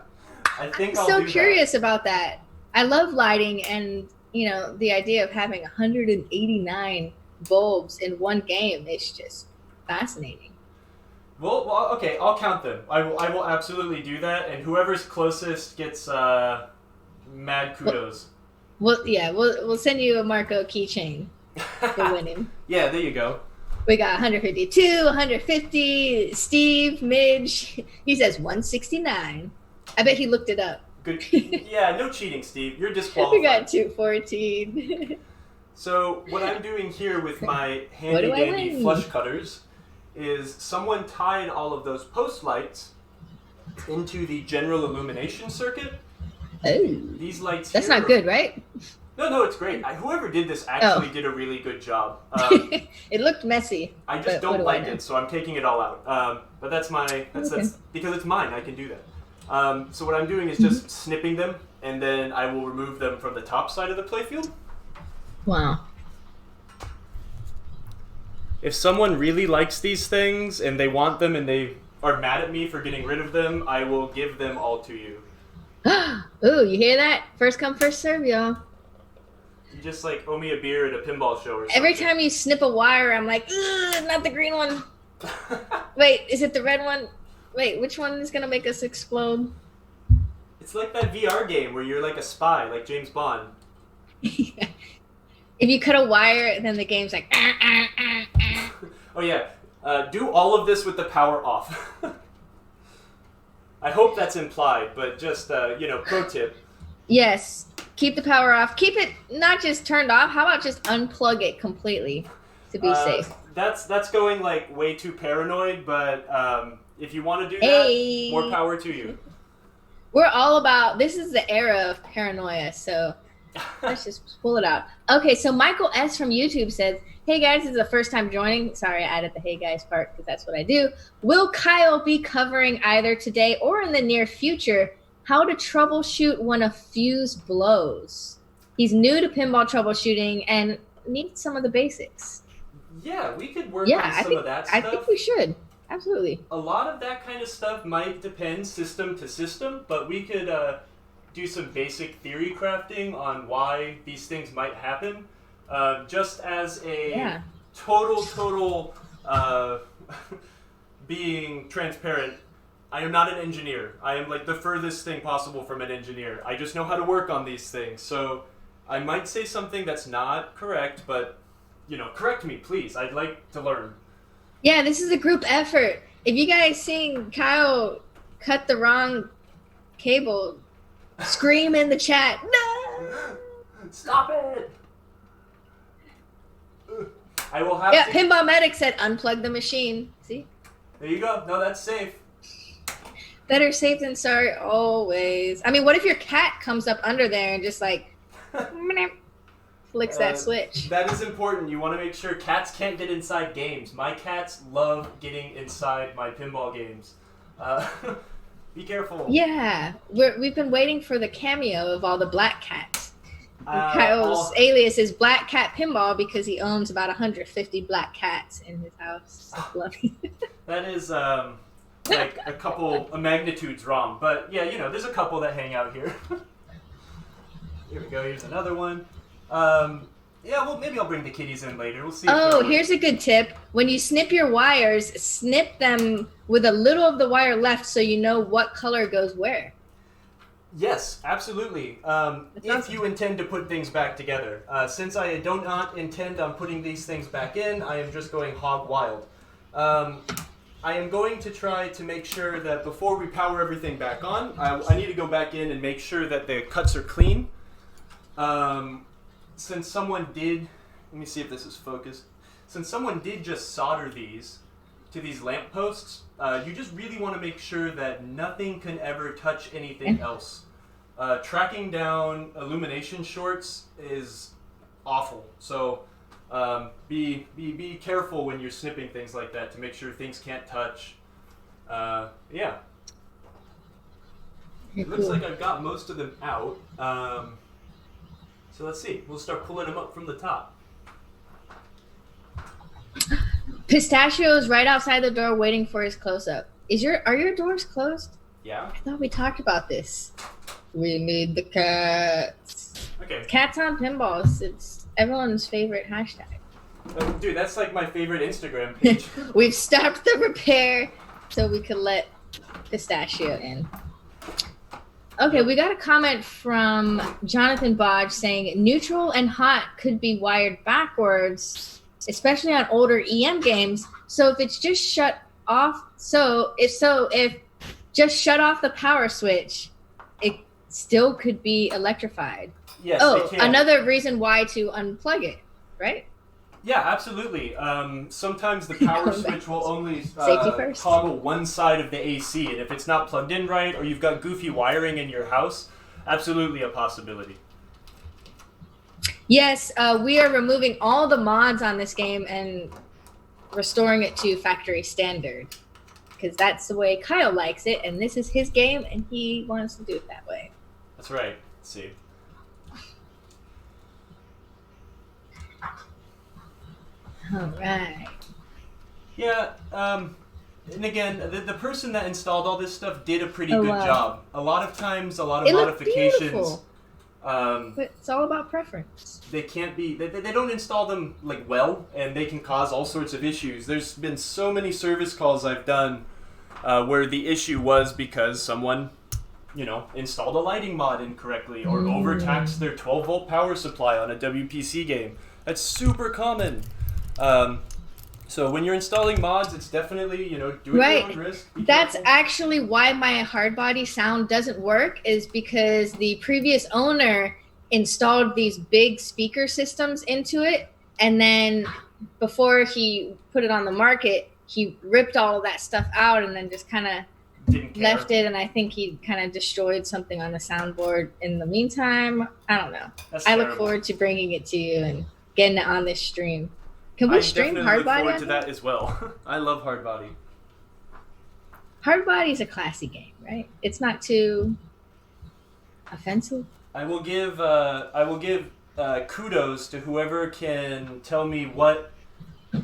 [SPEAKER 2] I think
[SPEAKER 1] I'm so curious about that. I love lighting and, the idea of having 189 bulbs in one game is just fascinating.
[SPEAKER 2] Well, okay, I'll count them. I will absolutely do that, and whoever's closest gets mad kudos.
[SPEAKER 1] We'll send you a Marco keychain for winning.
[SPEAKER 2] Yeah, there you go.
[SPEAKER 1] We got 152, 150. Steve Midge, he says 169. I bet he looked it up.
[SPEAKER 2] Good. Yeah, no cheating, Steve. You're disqualified.
[SPEAKER 1] We got 214.
[SPEAKER 2] So what I'm doing here with my handy dandy flush cutters is someone tied all of those post lights into the general illumination circuit.
[SPEAKER 1] Oh.
[SPEAKER 2] These lights.
[SPEAKER 1] That's not good, right?
[SPEAKER 2] No, it's great. Whoever did this actually did a really good job.
[SPEAKER 1] It looked messy.
[SPEAKER 2] I just don't like it, so I'm taking it all out. But that's because it's mine. I can do that. So what I'm doing is just snipping them, and then I will remove them from the top side of the playfield.
[SPEAKER 1] Wow.
[SPEAKER 2] If someone really likes these things and they want them and they are mad at me for getting rid of them, I will give them all to you.
[SPEAKER 1] Ooh, you hear that? First come, first serve, y'all.
[SPEAKER 2] You just owe me a beer at a pinball show or something.
[SPEAKER 1] Every time you snip a wire, I'm like, ugh, not the green one. Wait, is it the red one? Wait, which one is going to make us explode?
[SPEAKER 2] It's like that VR game where you're like a spy, like James Bond.
[SPEAKER 1] If you cut a wire, then the game's like...
[SPEAKER 2] Oh yeah, do all of this with the power off. I hope that's implied, but just, pro tip.
[SPEAKER 1] Yes, keep the power off. Keep it not just turned off. How about just unplug it completely to be safe?
[SPEAKER 2] That's going way too paranoid, but if you want to do that, more power to you.
[SPEAKER 1] We're all about, this is the era of paranoia, so let's just pull it out. Okay, so Michael S. from YouTube says, hey guys, this is the first time joining. Sorry, I added the hey guys part because that's what I do. Will Kyle be covering either today or in the near future how to troubleshoot when a fuse blows? He's new to pinball troubleshooting and needs some of the basics.
[SPEAKER 2] Yeah, we could work on some of that stuff.
[SPEAKER 1] I think we should. Absolutely.
[SPEAKER 2] A lot of that kind of stuff might depend system to system, but we could do some basic theory crafting on why these things might happen. Just as a total being transparent, I am not an engineer. I am the furthest thing possible from an engineer. I just know how to work on these things. So I might say something that's not correct, but correct me, please. I'd like to learn.
[SPEAKER 1] Yeah, this is a group effort. If you guys seen Kyle cut the wrong cable, scream in the chat. No!
[SPEAKER 2] Stop it! I will have to...
[SPEAKER 1] Pinball Medic said unplug the machine. See?
[SPEAKER 2] There you go. No, that's safe.
[SPEAKER 1] Better safe than sorry always. I mean, what if your cat comes up under there and just flicks that switch?
[SPEAKER 2] That is important. You want to make sure cats can't get inside games. My cats love getting inside my pinball games. Be careful.
[SPEAKER 1] Yeah. We've been waiting for the cameo of all the black cats. Kyle's alias is Black Cat Pinball because he owns about 150 black cats in his house. Love it.
[SPEAKER 2] That is a magnitudes wrong. But yeah, there's a couple that hang out here. Here we go. Here's another one. Maybe I'll bring the kitties in later. We'll see.
[SPEAKER 1] Here's a good tip. When you snip your wires, snip them with a little of the wire left so you know what color goes where.
[SPEAKER 2] Yes, absolutely. If you intend to put things back together. Since I do not intend on putting these things back in, I am just going hog wild. I am going to try to make sure that before we power everything back on, I need to go back in and make sure that the cuts are clean. Since someone did, let me see if this is focused. Since someone did just solder these to these lamp posts, you just really want to make sure that nothing can ever touch anything else. Tracking down illumination shorts is awful. So Be careful when you're snipping things like that to make sure things can't touch. Yeah. It looks like I've got most of them out. So let's see. We'll start pulling them up from the top.
[SPEAKER 1] Pistachio is right outside the door waiting for his close-up. Are your doors closed?
[SPEAKER 2] Yeah.
[SPEAKER 1] I thought we talked about this. We need the cats.
[SPEAKER 2] Okay.
[SPEAKER 1] Cats on pinballs. It's everyone's favorite hashtag.
[SPEAKER 2] Dude, that's like my favorite Instagram page.
[SPEAKER 1] We've stopped the repair so we could let Pistachio in. Okay, we got a comment from Jonathan Bodge saying neutral and hot could be wired backwards, especially on older EM games. So if it's just shut off, if just shut off the power switch, it still could be electrified.
[SPEAKER 2] Yes.
[SPEAKER 1] Oh, another reason why to unplug it, right?
[SPEAKER 2] Yeah, absolutely. Sometimes the power switch will only
[SPEAKER 1] first.
[SPEAKER 2] toggle one side of the AC, and if it's not plugged in right, or you've got goofy wiring in your house, absolutely a possibility.
[SPEAKER 1] Yes, we are removing all the mods on this game and restoring it to factory standard, because that's the way Kyle likes it, and this is his game, and he wants to do it that way.
[SPEAKER 2] That's right. Let's see.
[SPEAKER 1] All right.
[SPEAKER 2] Yeah, and again, the person that installed all this stuff did a pretty good job. A lot of times, a lot of modifications.
[SPEAKER 1] But it's all about preference.
[SPEAKER 2] They can't be. They don't install them like well, and they can cause all sorts of issues. There's been so many service calls I've done where the issue was because someone, installed a lighting mod incorrectly or overtaxed their 12-volt power supply on a WPC game. That's super common. So when you're installing mods, it's definitely, do it at your own risk.
[SPEAKER 1] That's actually why my hardbody sound doesn't work, is because the previous owner installed these big speaker systems into it, and then before he put it on the market, he ripped all of that stuff out and then just kind of left it, and I think he kind of destroyed something on the soundboard in the meantime. I don't know. I look forward to bringing it to you and getting it on this stream. Can we stream Hardbody?
[SPEAKER 2] I definitely look forward to that as well. I love Hardbody.
[SPEAKER 1] Hardbody's a classy game, right? It's not too offensive.
[SPEAKER 2] I will give kudos to whoever can tell me what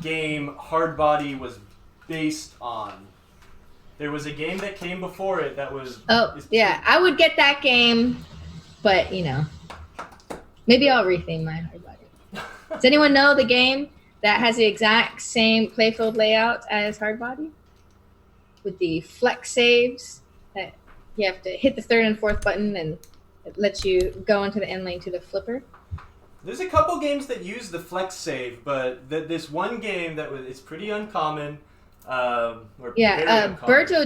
[SPEAKER 2] game Hardbody was based on. There was a game that came before it that was...
[SPEAKER 1] Oh, yeah. I would get that game, but, maybe I'll retheme my Hardbody. Does anyone know the game that has the exact same Playfield layout as Hardbody? With the flex saves that you have to hit the third and fourth button and it lets you go into the end lane to the flipper.
[SPEAKER 2] There's a couple games that use the flex save, but this one game it's pretty uncommon.
[SPEAKER 1] Berto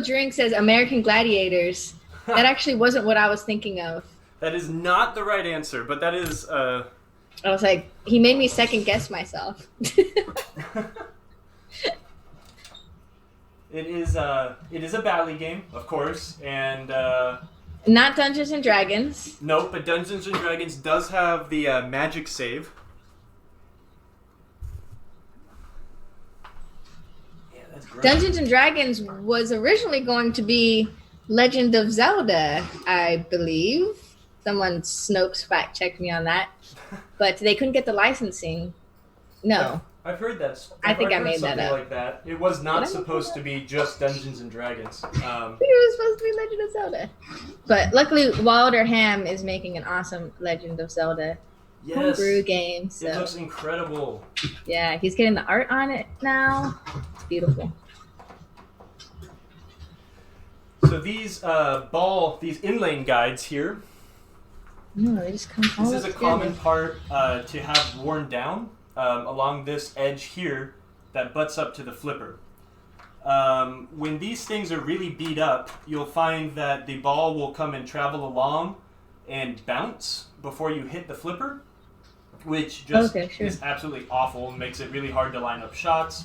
[SPEAKER 1] Drink says American Gladiators. That actually wasn't what I was thinking of.
[SPEAKER 2] That is not the right answer, but that is...
[SPEAKER 1] I was like, he made me second guess myself.
[SPEAKER 2] It is a Bally game, of course, and
[SPEAKER 1] not Dungeons and Dragons.
[SPEAKER 2] Nope, but Dungeons and Dragons does have the magic save. Yeah, that's great.
[SPEAKER 1] Dungeons and Dragons was originally going to be Legend of Zelda, I believe. Someone Snopes fact checked me on that, but they couldn't get the licensing. No.
[SPEAKER 2] I've heard that.
[SPEAKER 1] I think I made that up.
[SPEAKER 2] Like that. It was not supposed to be just Dungeons and Dragons.
[SPEAKER 1] It was supposed to be Legend of Zelda. But luckily, Wilder Ham is making an awesome Legend of Zelda homebrew game. So.
[SPEAKER 2] It looks incredible.
[SPEAKER 1] Yeah, he's getting the art on it now. It's beautiful.
[SPEAKER 2] So these inlane guides here.
[SPEAKER 1] No, they just come
[SPEAKER 2] this is a common part to have worn down. Along this edge here that butts up to the flipper. When these things are really beat up, you'll find that the ball will come and travel along and bounce before you hit the flipper, which just is absolutely awful and makes it really hard to line up shots.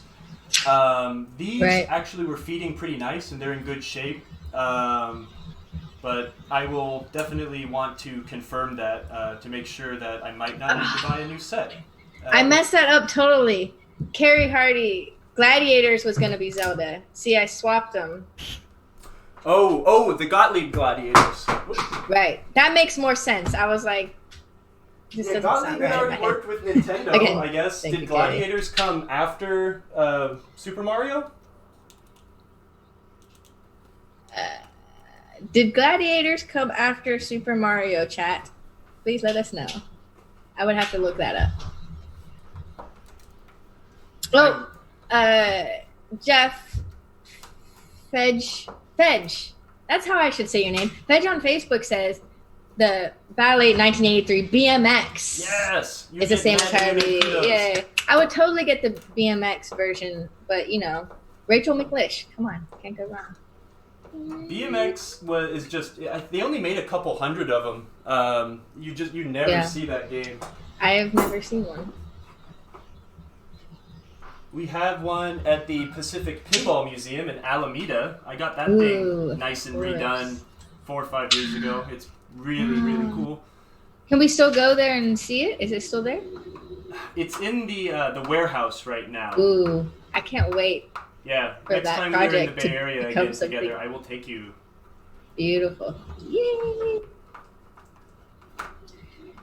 [SPEAKER 2] These actually were feeding pretty nice and they're in good shape, but I will definitely want to confirm that to make sure that I might not need to buy a new set.
[SPEAKER 1] I messed that up totally. Carrie Hardy, Gladiators was going to be Zelda. See, I swapped them.
[SPEAKER 2] Oh, the Gottlieb Gladiators.
[SPEAKER 1] Right. That makes more sense. I was like, this doesn't
[SPEAKER 2] Gottlieb
[SPEAKER 1] sound
[SPEAKER 2] had
[SPEAKER 1] right.
[SPEAKER 2] already worked with Nintendo,
[SPEAKER 1] Okay.
[SPEAKER 2] I guess.
[SPEAKER 1] Thank
[SPEAKER 2] Did
[SPEAKER 1] you,
[SPEAKER 2] Gladiators come after Super Mario?
[SPEAKER 1] Did Gladiators come after Super Mario, chat? Please let us know. I would have to look that up. Oh, Jeff Fedge. That's how I should say your name. Fedge on Facebook says the Ballet 1983 BMX.
[SPEAKER 2] Yes.
[SPEAKER 1] It's the same entirely. Yeah. I would totally get the BMX version, but Rachel McLish. Come on, can't go wrong.
[SPEAKER 2] BMX is just, they only made a couple hundred of them. You never see that game.
[SPEAKER 1] I have never seen one.
[SPEAKER 2] We have one at the Pacific Pinball Museum in Alameda. I got that thing nice and redone 4 or 5 years ago. It's really, really cool.
[SPEAKER 1] Can we still go there and see it? Is it still there?
[SPEAKER 2] It's in the warehouse right now.
[SPEAKER 1] Ooh, I can't wait.
[SPEAKER 2] Yeah,
[SPEAKER 1] for
[SPEAKER 2] next
[SPEAKER 1] that
[SPEAKER 2] time we're in the
[SPEAKER 1] project
[SPEAKER 2] Bay
[SPEAKER 1] to
[SPEAKER 2] Area
[SPEAKER 1] become
[SPEAKER 2] again
[SPEAKER 1] something.
[SPEAKER 2] together, I will take you.
[SPEAKER 1] Beautiful. Yay!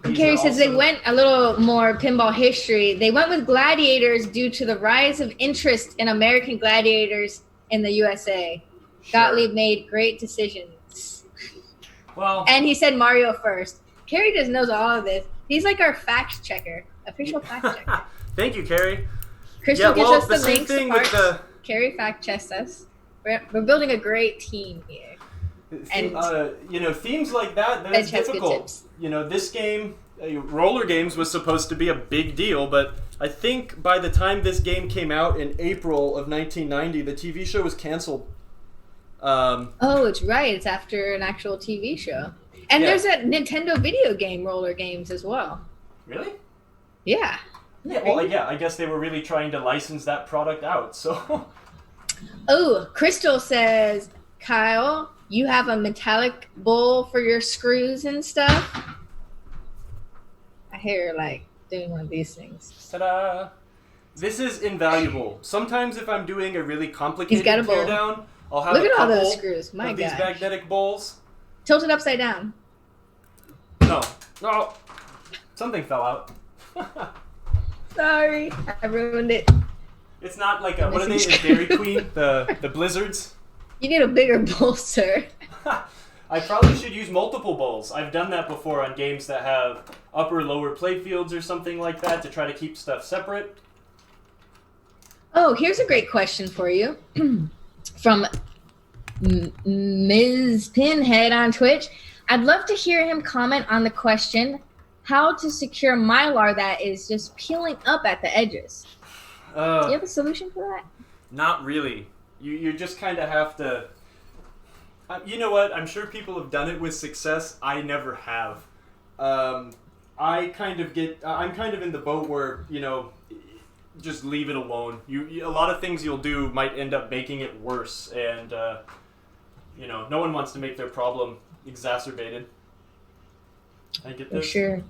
[SPEAKER 2] These
[SPEAKER 1] Carrie
[SPEAKER 2] are
[SPEAKER 1] says they
[SPEAKER 2] also-
[SPEAKER 1] went a little more pinball history. They went with gladiators due to the rise of interest in American gladiators in the USA.
[SPEAKER 2] Sure.
[SPEAKER 1] Gottlieb made great decisions.
[SPEAKER 2] Well,
[SPEAKER 1] And he said Mario first. Carrie just knows all of this. He's like our fact checker, official fact checker.
[SPEAKER 2] Thank you, Carrie.
[SPEAKER 1] Christian gives us the
[SPEAKER 2] same
[SPEAKER 1] links
[SPEAKER 2] thing
[SPEAKER 1] to
[SPEAKER 2] with
[SPEAKER 1] parts. Carrie fact checks us. We're building a great team here.
[SPEAKER 2] Themes like that's
[SPEAKER 1] Edge has good
[SPEAKER 2] difficult.
[SPEAKER 1] tips.
[SPEAKER 2] This game, Roller Games, was supposed to be a big deal, but I think by the time this game came out in April of 1990, the TV show was canceled.
[SPEAKER 1] Oh, it's right. It's after an actual TV show. And there's a Nintendo video game, Roller Games, as well.
[SPEAKER 2] Really?
[SPEAKER 1] Yeah.
[SPEAKER 2] Yeah. Well, I guess they were really trying to license that product out. So.
[SPEAKER 1] Oh, Crystal says, Kyle, you have a metallic bowl for your screws and stuff. I hear like doing one of these things.
[SPEAKER 2] Ta-da! This is invaluable. Sometimes if I'm doing a really complicated
[SPEAKER 1] got a bowl.
[SPEAKER 2] teardown, I'll have
[SPEAKER 1] Look
[SPEAKER 2] a
[SPEAKER 1] at all
[SPEAKER 2] couple
[SPEAKER 1] those screws. My
[SPEAKER 2] of these
[SPEAKER 1] gosh.
[SPEAKER 2] magnetic bowls.
[SPEAKER 1] Tilt it upside down.
[SPEAKER 2] No. Something fell out.
[SPEAKER 1] Sorry, I ruined it.
[SPEAKER 2] It's not like what are they? A Dairy Queen? The Blizzards?
[SPEAKER 1] You need a bigger bowl, sir.
[SPEAKER 2] I probably should use multiple bowls. I've done that before on games that have upper lower playfields or something like that to try to keep stuff separate.
[SPEAKER 1] Oh, here's a great question for you from Ms. Pinhead on Twitch. I'd love to hear him comment on the question, how to secure Mylar that is just peeling up at the edges. Do you have a solution for that?
[SPEAKER 2] Not really. You just kind of have to... you know what? I'm sure people have done it with success. I never have. I'm kind of in the boat where, just leave it alone. A lot of things you'll do might end up making it worse, and no one wants to make their problem exacerbated. I get this.
[SPEAKER 1] For sure.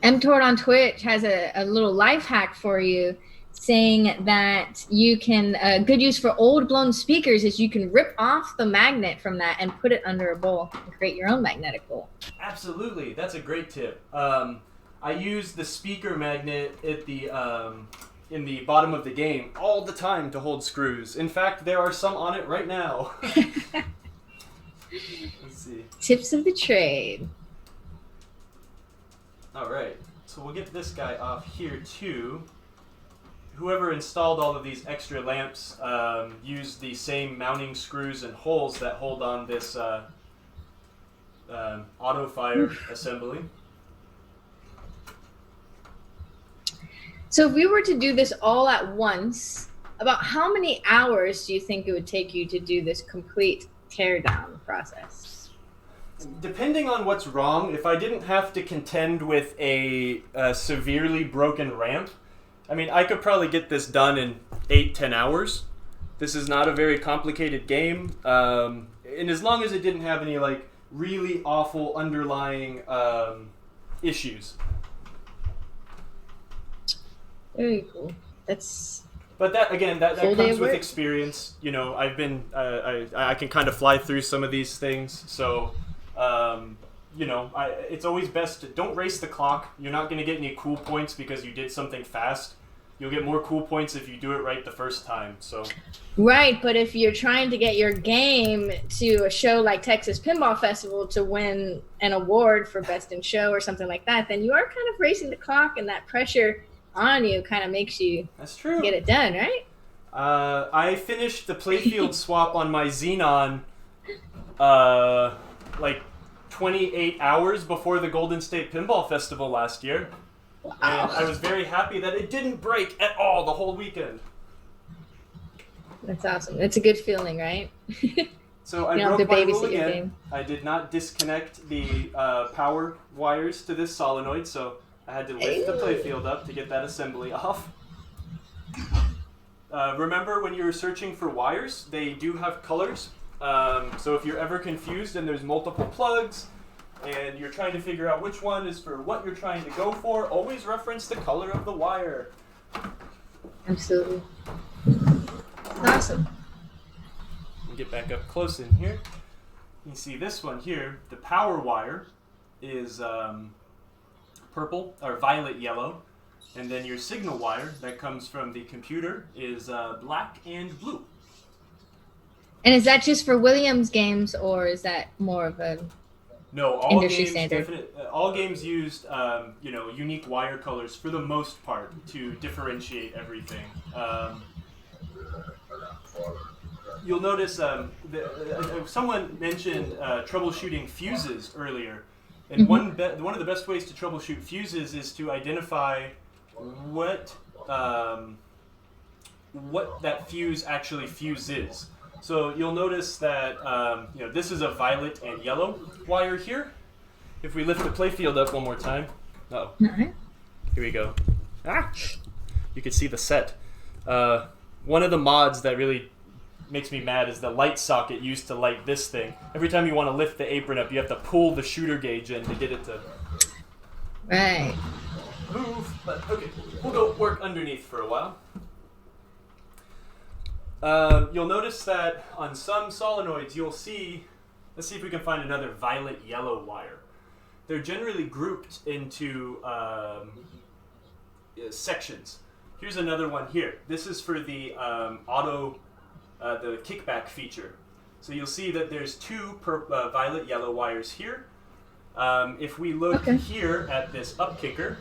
[SPEAKER 1] mTord on Twitch has a little life hack for you, saying that you can good use for old blown speakers is you can rip off the magnet from that and put it under a bowl and create your own magnetic bowl.
[SPEAKER 2] Absolutely, that's a great tip. I use the speaker magnet at the in the bottom of the game all the time to hold screws. In fact, there are some on it right now. Let's see.
[SPEAKER 1] Tips of the trade.
[SPEAKER 2] All right, so we'll get this guy off here too. Whoever installed all of these extra lamps used the same mounting screws and holes that hold on this auto fire assembly.
[SPEAKER 1] So if we were to do this all at once, about how many hours do you think it would take you to do this complete teardown process?
[SPEAKER 2] Depending on what's wrong, if I didn't have to contend with a severely broken ramp, I mean, I could probably get this done in 8-10 hours. This is not a very complicated game. And as long as it didn't have any, really awful underlying issues.
[SPEAKER 1] Very cool. That's
[SPEAKER 2] But that again, that
[SPEAKER 1] full day
[SPEAKER 2] comes
[SPEAKER 1] of
[SPEAKER 2] with
[SPEAKER 1] work.
[SPEAKER 2] experience. You know, I've been I can kind of fly through some of these things. So, you know, it's always best to don't race the clock. You're not going to get any cool points because you did something fast. You'll get more cool points if you do it right the first time. So,
[SPEAKER 1] Right, but if you're trying to get your game to a show like Texas Pinball Festival to win an award for best in show or something like that, then you are kind of racing the clock, and that pressure on you kind of makes you
[SPEAKER 2] that's true.
[SPEAKER 1] get it done, right?
[SPEAKER 2] I finished the Playfield swap on my Xenon like 28 hours before the Golden State Pinball Festival last year.
[SPEAKER 1] Wow.
[SPEAKER 2] And I was very happy that it didn't break at all the whole weekend.
[SPEAKER 1] That's awesome. It's a good feeling, right?
[SPEAKER 2] So I
[SPEAKER 1] You don't have
[SPEAKER 2] broke
[SPEAKER 1] to
[SPEAKER 2] my rule
[SPEAKER 1] babysit your
[SPEAKER 2] again.
[SPEAKER 1] game.
[SPEAKER 2] I did not disconnect the power wires to this solenoid, so I had to lift the playfield up to get that assembly off. Remember when you're searching for wires, they do have colors. So if you're ever confused and there's multiple plugs, and you're trying to figure out which one is for what you're trying to go for, always reference the color of the wire.
[SPEAKER 1] Absolutely. Awesome.
[SPEAKER 2] Let me get back up close in here. You see this one here, the power wire is purple or violet yellow, and then your signal wire that comes from the computer is black and blue.
[SPEAKER 1] And is that just for Williams games, or is that more of a
[SPEAKER 2] No, all
[SPEAKER 1] industry
[SPEAKER 2] games
[SPEAKER 1] standard?
[SPEAKER 2] all games used you know, unique wire colors for the most part to differentiate everything. You'll notice someone mentioned troubleshooting fuses earlier, and one of the best ways to troubleshoot fuses is to identify what that fuse actually fuses. So you'll notice that you know, this is a violet and yellow wire here. If we lift the playfield up one more time, uh-oh,
[SPEAKER 1] Alright.
[SPEAKER 2] here we go. Ah, you can see the set. One of the mods that really makes me mad is the light socket used to light this thing. Every time you want to lift the apron up, you have to pull the shooter gauge in to get it to
[SPEAKER 1] Right.
[SPEAKER 2] move. But okay, we'll go work underneath for a while. You'll notice that on some solenoids you'll see, let's see if we can find another violet yellow wire. They're generally grouped into sections. Here's another one here. This is for the the kickback feature. So you'll see that there's two violet yellow wires here. If we look here at this up kicker,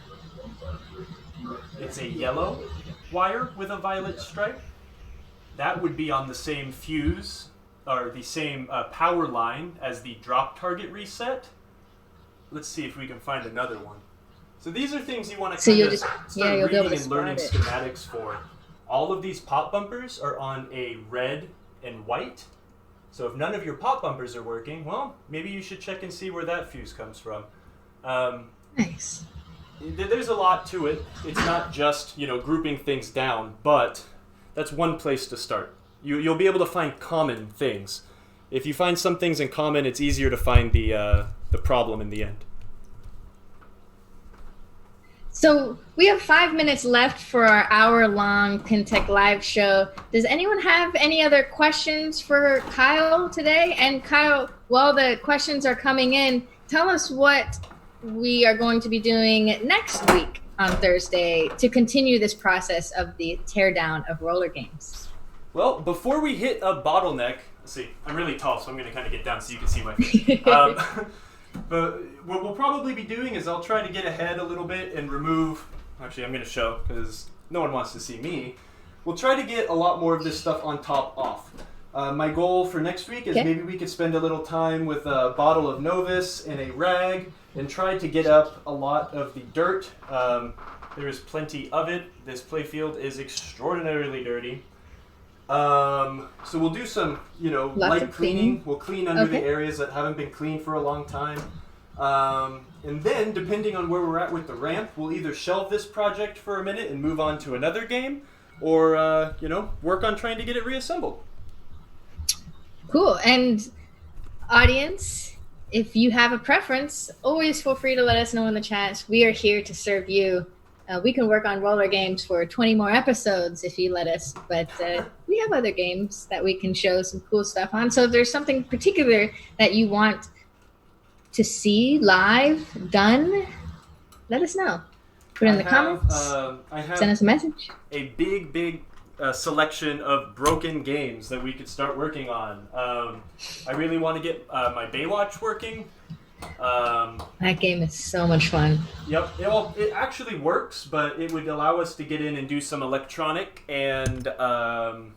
[SPEAKER 2] it's a yellow wire with a violet stripe. That would be on the same fuse or the same power line as the drop target reset. Let's see if we can find another one. So these are things you want to kind of start reading and learning schematics for. All of these pop bumpers are on a red and white. So if none of your pop bumpers are working, well, maybe you should check and see where that fuse comes from.
[SPEAKER 1] Nice.
[SPEAKER 2] There's a lot to it. It's not just, you know, grouping things down, but that's one place to start. You'll be able to find common things. If you find some things in common, it's easier to find the problem in the end.
[SPEAKER 1] So we have 5 minutes left for our hour-long Pintech live show. Does anyone have any other questions for Kyle today? And Kyle, while the questions are coming in, tell us what we are going to be doing next week on Thursday to continue this process of the teardown of roller games.
[SPEAKER 2] Well, before we hit a bottleneck, let's see, I'm really tall, so I'm going to kind of get down so you can see my feet. But what we'll probably be doing is I'll try to get ahead a little bit and remove, actually I'm going to show because no one wants to see me. We'll try to get a lot more of this stuff on top off. My goal for next week is maybe we could spend a little time with a bottle of Novus and a rag and try to get up a lot of the dirt. There is plenty of it. This playfield is extraordinarily dirty. So we'll do some, you know, light cleaning. We'll clean under the areas that haven't been cleaned for a long time. And then, depending on where we're at with the ramp, we'll either shelve this project for a minute and move on to another game, or, you know, work on trying to get it reassembled.
[SPEAKER 1] Cool. And audience, if you have a preference, always feel free to let us know in the chats. We are here to serve you. We can work on roller games for 20 more episodes if you let us, but we have other games that we can show some cool stuff on. So if there's something particular that you want to see live done, let us know. Put it in the comments. Send us a message.
[SPEAKER 2] A big selection of broken games that we could start working on. I really want to get my Baywatch working.
[SPEAKER 1] That game is so much fun.
[SPEAKER 2] Yep. It actually works, but it would allow us to get in and do some electronic and other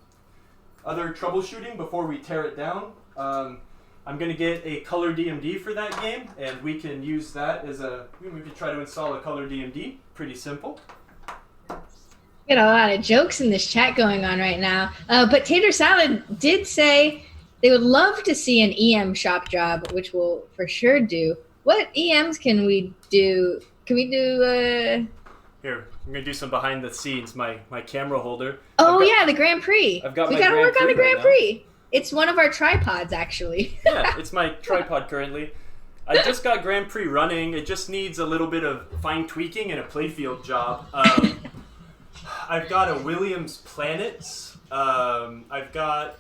[SPEAKER 2] troubleshooting before we tear it down. I'm going to get a color DMD for that game, and we can use that as we could try to install a color DMD. Pretty simple.
[SPEAKER 1] We got a lot of jokes in this chat going on right now. But Tater Salad did say they would love to see an EM shop job, which we'll for sure do. What EMs can we do? Can we do...
[SPEAKER 2] Here, I'm going to do some behind the scenes. My camera holder.
[SPEAKER 1] Oh, yeah, the Grand Prix.
[SPEAKER 2] I've got
[SPEAKER 1] we got to work on the Grand Prix. It's one of our tripods, actually.
[SPEAKER 2] Yeah, it's my tripod currently. I just got Grand Prix running. It just needs a little bit of fine tweaking and a Playfield job. I've got a Williams Planets. I've got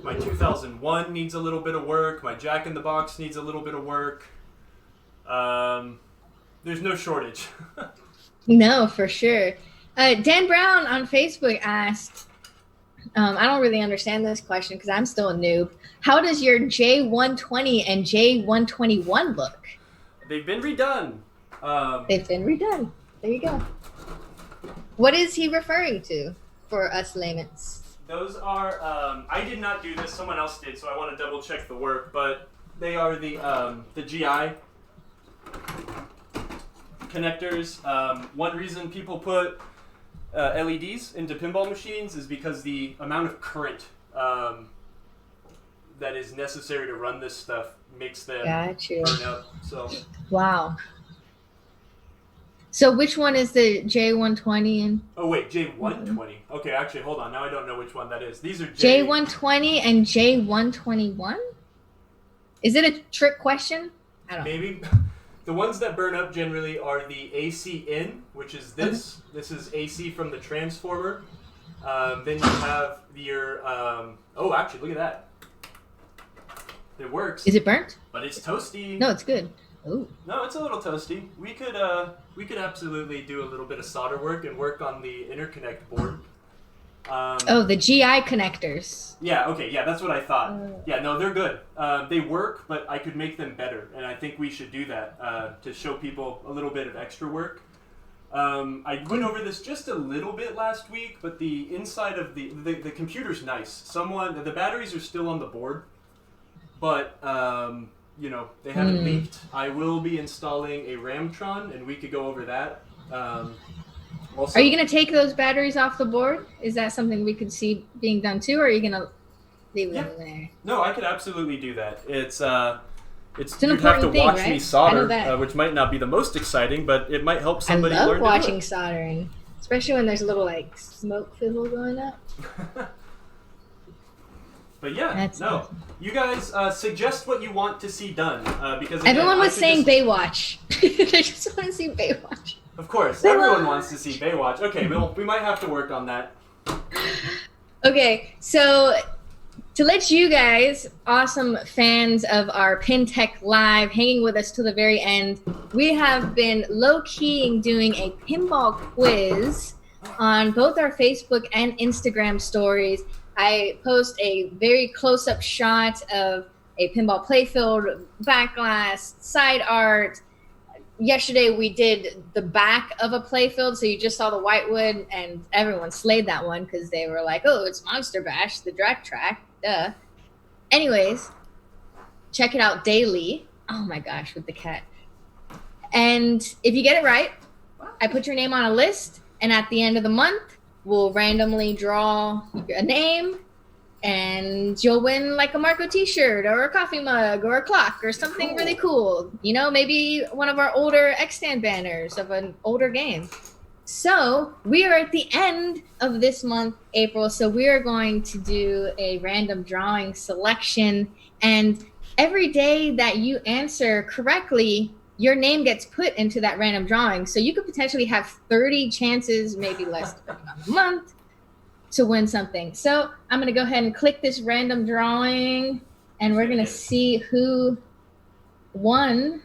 [SPEAKER 2] my 2001 needs a little bit of work. My Jack in the Box needs a little bit of work. There's no shortage.
[SPEAKER 1] No, for sure. Dan Brown on Facebook asked, I don't really understand this question because I'm still a noob. How does your J120 and J121 look?
[SPEAKER 2] They've been redone.
[SPEAKER 1] They've been redone. There you go. What is he referring to for us laymen's?
[SPEAKER 2] Those are, I did not do this, someone else did, so I want to double check the work, but they are the GI connectors. One reason people put LEDs into pinball machines is because the amount of current that is necessary to run this stuff makes them burn up. So.
[SPEAKER 1] Wow. So which one is the J120 and?
[SPEAKER 2] Oh wait, J120. Okay, actually, hold on. Now I don't know which one that is. These are
[SPEAKER 1] J120 and J121. Is it a trick question? I don't know.
[SPEAKER 2] Maybe. The ones that burn up generally are the AC in, which is this. Okay. This is AC from the transformer. Then you have your. Oh, actually, look at that. It works.
[SPEAKER 1] Is it burnt?
[SPEAKER 2] But it's toasty.
[SPEAKER 1] No, it's good. Ooh.
[SPEAKER 2] No, it's a little toasty. We could absolutely do a little bit of solder work and work on the interconnect board.
[SPEAKER 1] The GI connectors.
[SPEAKER 2] Yeah, okay, yeah, that's what I thought. Yeah, no, they're good. They work, but I could make them better, and I think we should do that to show people a little bit of extra work. I went over this just a little bit last week, but the inside of the computer's nice. The batteries are still on the board, but they haven't leaked. I will be installing a Ramtron, and we could go over that. Also,
[SPEAKER 1] are you going to take those batteries off the board? Is that something we could see being done too, or are you going to leave them there?
[SPEAKER 2] No, I could absolutely do that. It's
[SPEAKER 1] an
[SPEAKER 2] you'd have to
[SPEAKER 1] thing,
[SPEAKER 2] watch
[SPEAKER 1] right?
[SPEAKER 2] me solder, which might not be the most exciting, but it might help somebody learn to do it.
[SPEAKER 1] I love watching soldering, especially when there's a little smoke fizzle going up.
[SPEAKER 2] But yeah, awesome. You guys suggest what you want to see done because again,
[SPEAKER 1] everyone was saying Baywatch. They just want to see Baywatch.
[SPEAKER 2] Of course, everyone wants to see Baywatch. Okay, we might have to work on that.
[SPEAKER 1] Okay, so to let you guys, awesome fans of our Pintech Live, hanging with us to the very end, we have been low-keying doing a pinball quiz on both our Facebook and Instagram stories. I post a very close-up shot of a pinball playfield, backglass, side art. Yesterday we did the back of a playfield, so you just saw the whitewood, and everyone slayed that one because they were like, oh, it's Monster Bash, the drag track, duh. Anyways, check it out daily. Oh my gosh, with the cat. And if you get it right, I put your name on a list, and at the end of the month, we'll randomly draw a name, and you'll win like a Marco t-shirt or a coffee mug or a clock or something really cool. Maybe one of our older extant banners of an older game. So we are at the end of this month, April, so we are going to do a random drawing selection, and every day that you answer correctly, your name gets put into that random drawing. So you could potentially have 30 chances, maybe less depending on the month, to win something. So I'm going to go ahead and click this random drawing, and we're going to see who won.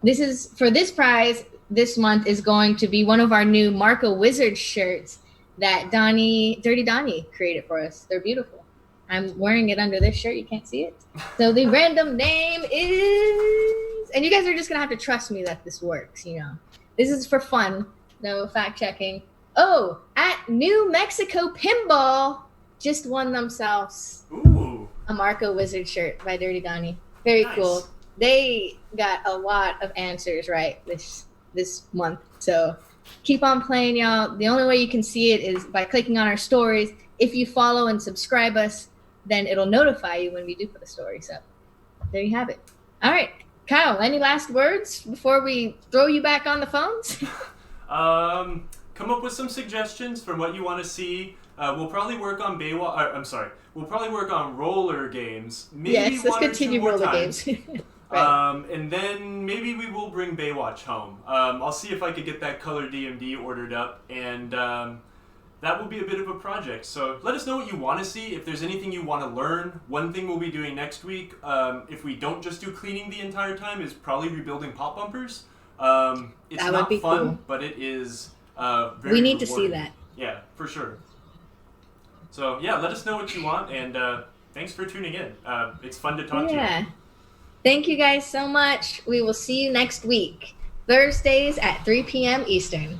[SPEAKER 1] This is for this prize this month is going to be one of our new Marco Wizard shirts that Dirty Donnie created for us. They're beautiful. I'm wearing it under this shirt. You can't see it. So the random name is, and you guys are just going to have to trust me that this works, you know. This is for fun. No fact checking. Oh, at New Mexico Pinball just won themselves a Marco Wizard shirt by Dirty Donnie. Very cool. They got a lot of answers right this month. So keep on playing, y'all. The only way you can see it is by clicking on our stories. If you follow and subscribe us, then it'll notify you when we do put a story. So there you have it. All right, Kyle, any last words before we throw you back on the phones?
[SPEAKER 2] Come up with some suggestions from what you want to see. We'll probably work on We'll probably work on roller games. Maybe
[SPEAKER 1] yes, let's continue roller games.
[SPEAKER 2] Right. And then maybe we will bring Baywatch home. I'll see if I could get that color DMD ordered up, and that will be a bit of a project. So let us know what you want to see. If there's anything you want to learn, one thing we'll be doing next week, if we don't just do cleaning the entire time, is probably rebuilding pop bumpers. It's
[SPEAKER 1] that
[SPEAKER 2] not
[SPEAKER 1] would be
[SPEAKER 2] fun,
[SPEAKER 1] cool.
[SPEAKER 2] but it is very
[SPEAKER 1] We need
[SPEAKER 2] rewarding.
[SPEAKER 1] to see that.
[SPEAKER 2] Yeah, for sure. So yeah, let us know what you want, and thanks for tuning in. It's fun to talk to you.
[SPEAKER 1] Thank you guys so much. We will see you next week, Thursdays at 3 p.m. Eastern.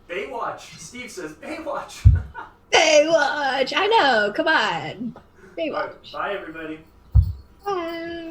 [SPEAKER 2] Baywatch. Steve says Baywatch.
[SPEAKER 1] Baywatch. I know. Come on. Baywatch.
[SPEAKER 2] Bye, everybody.
[SPEAKER 1] Bye.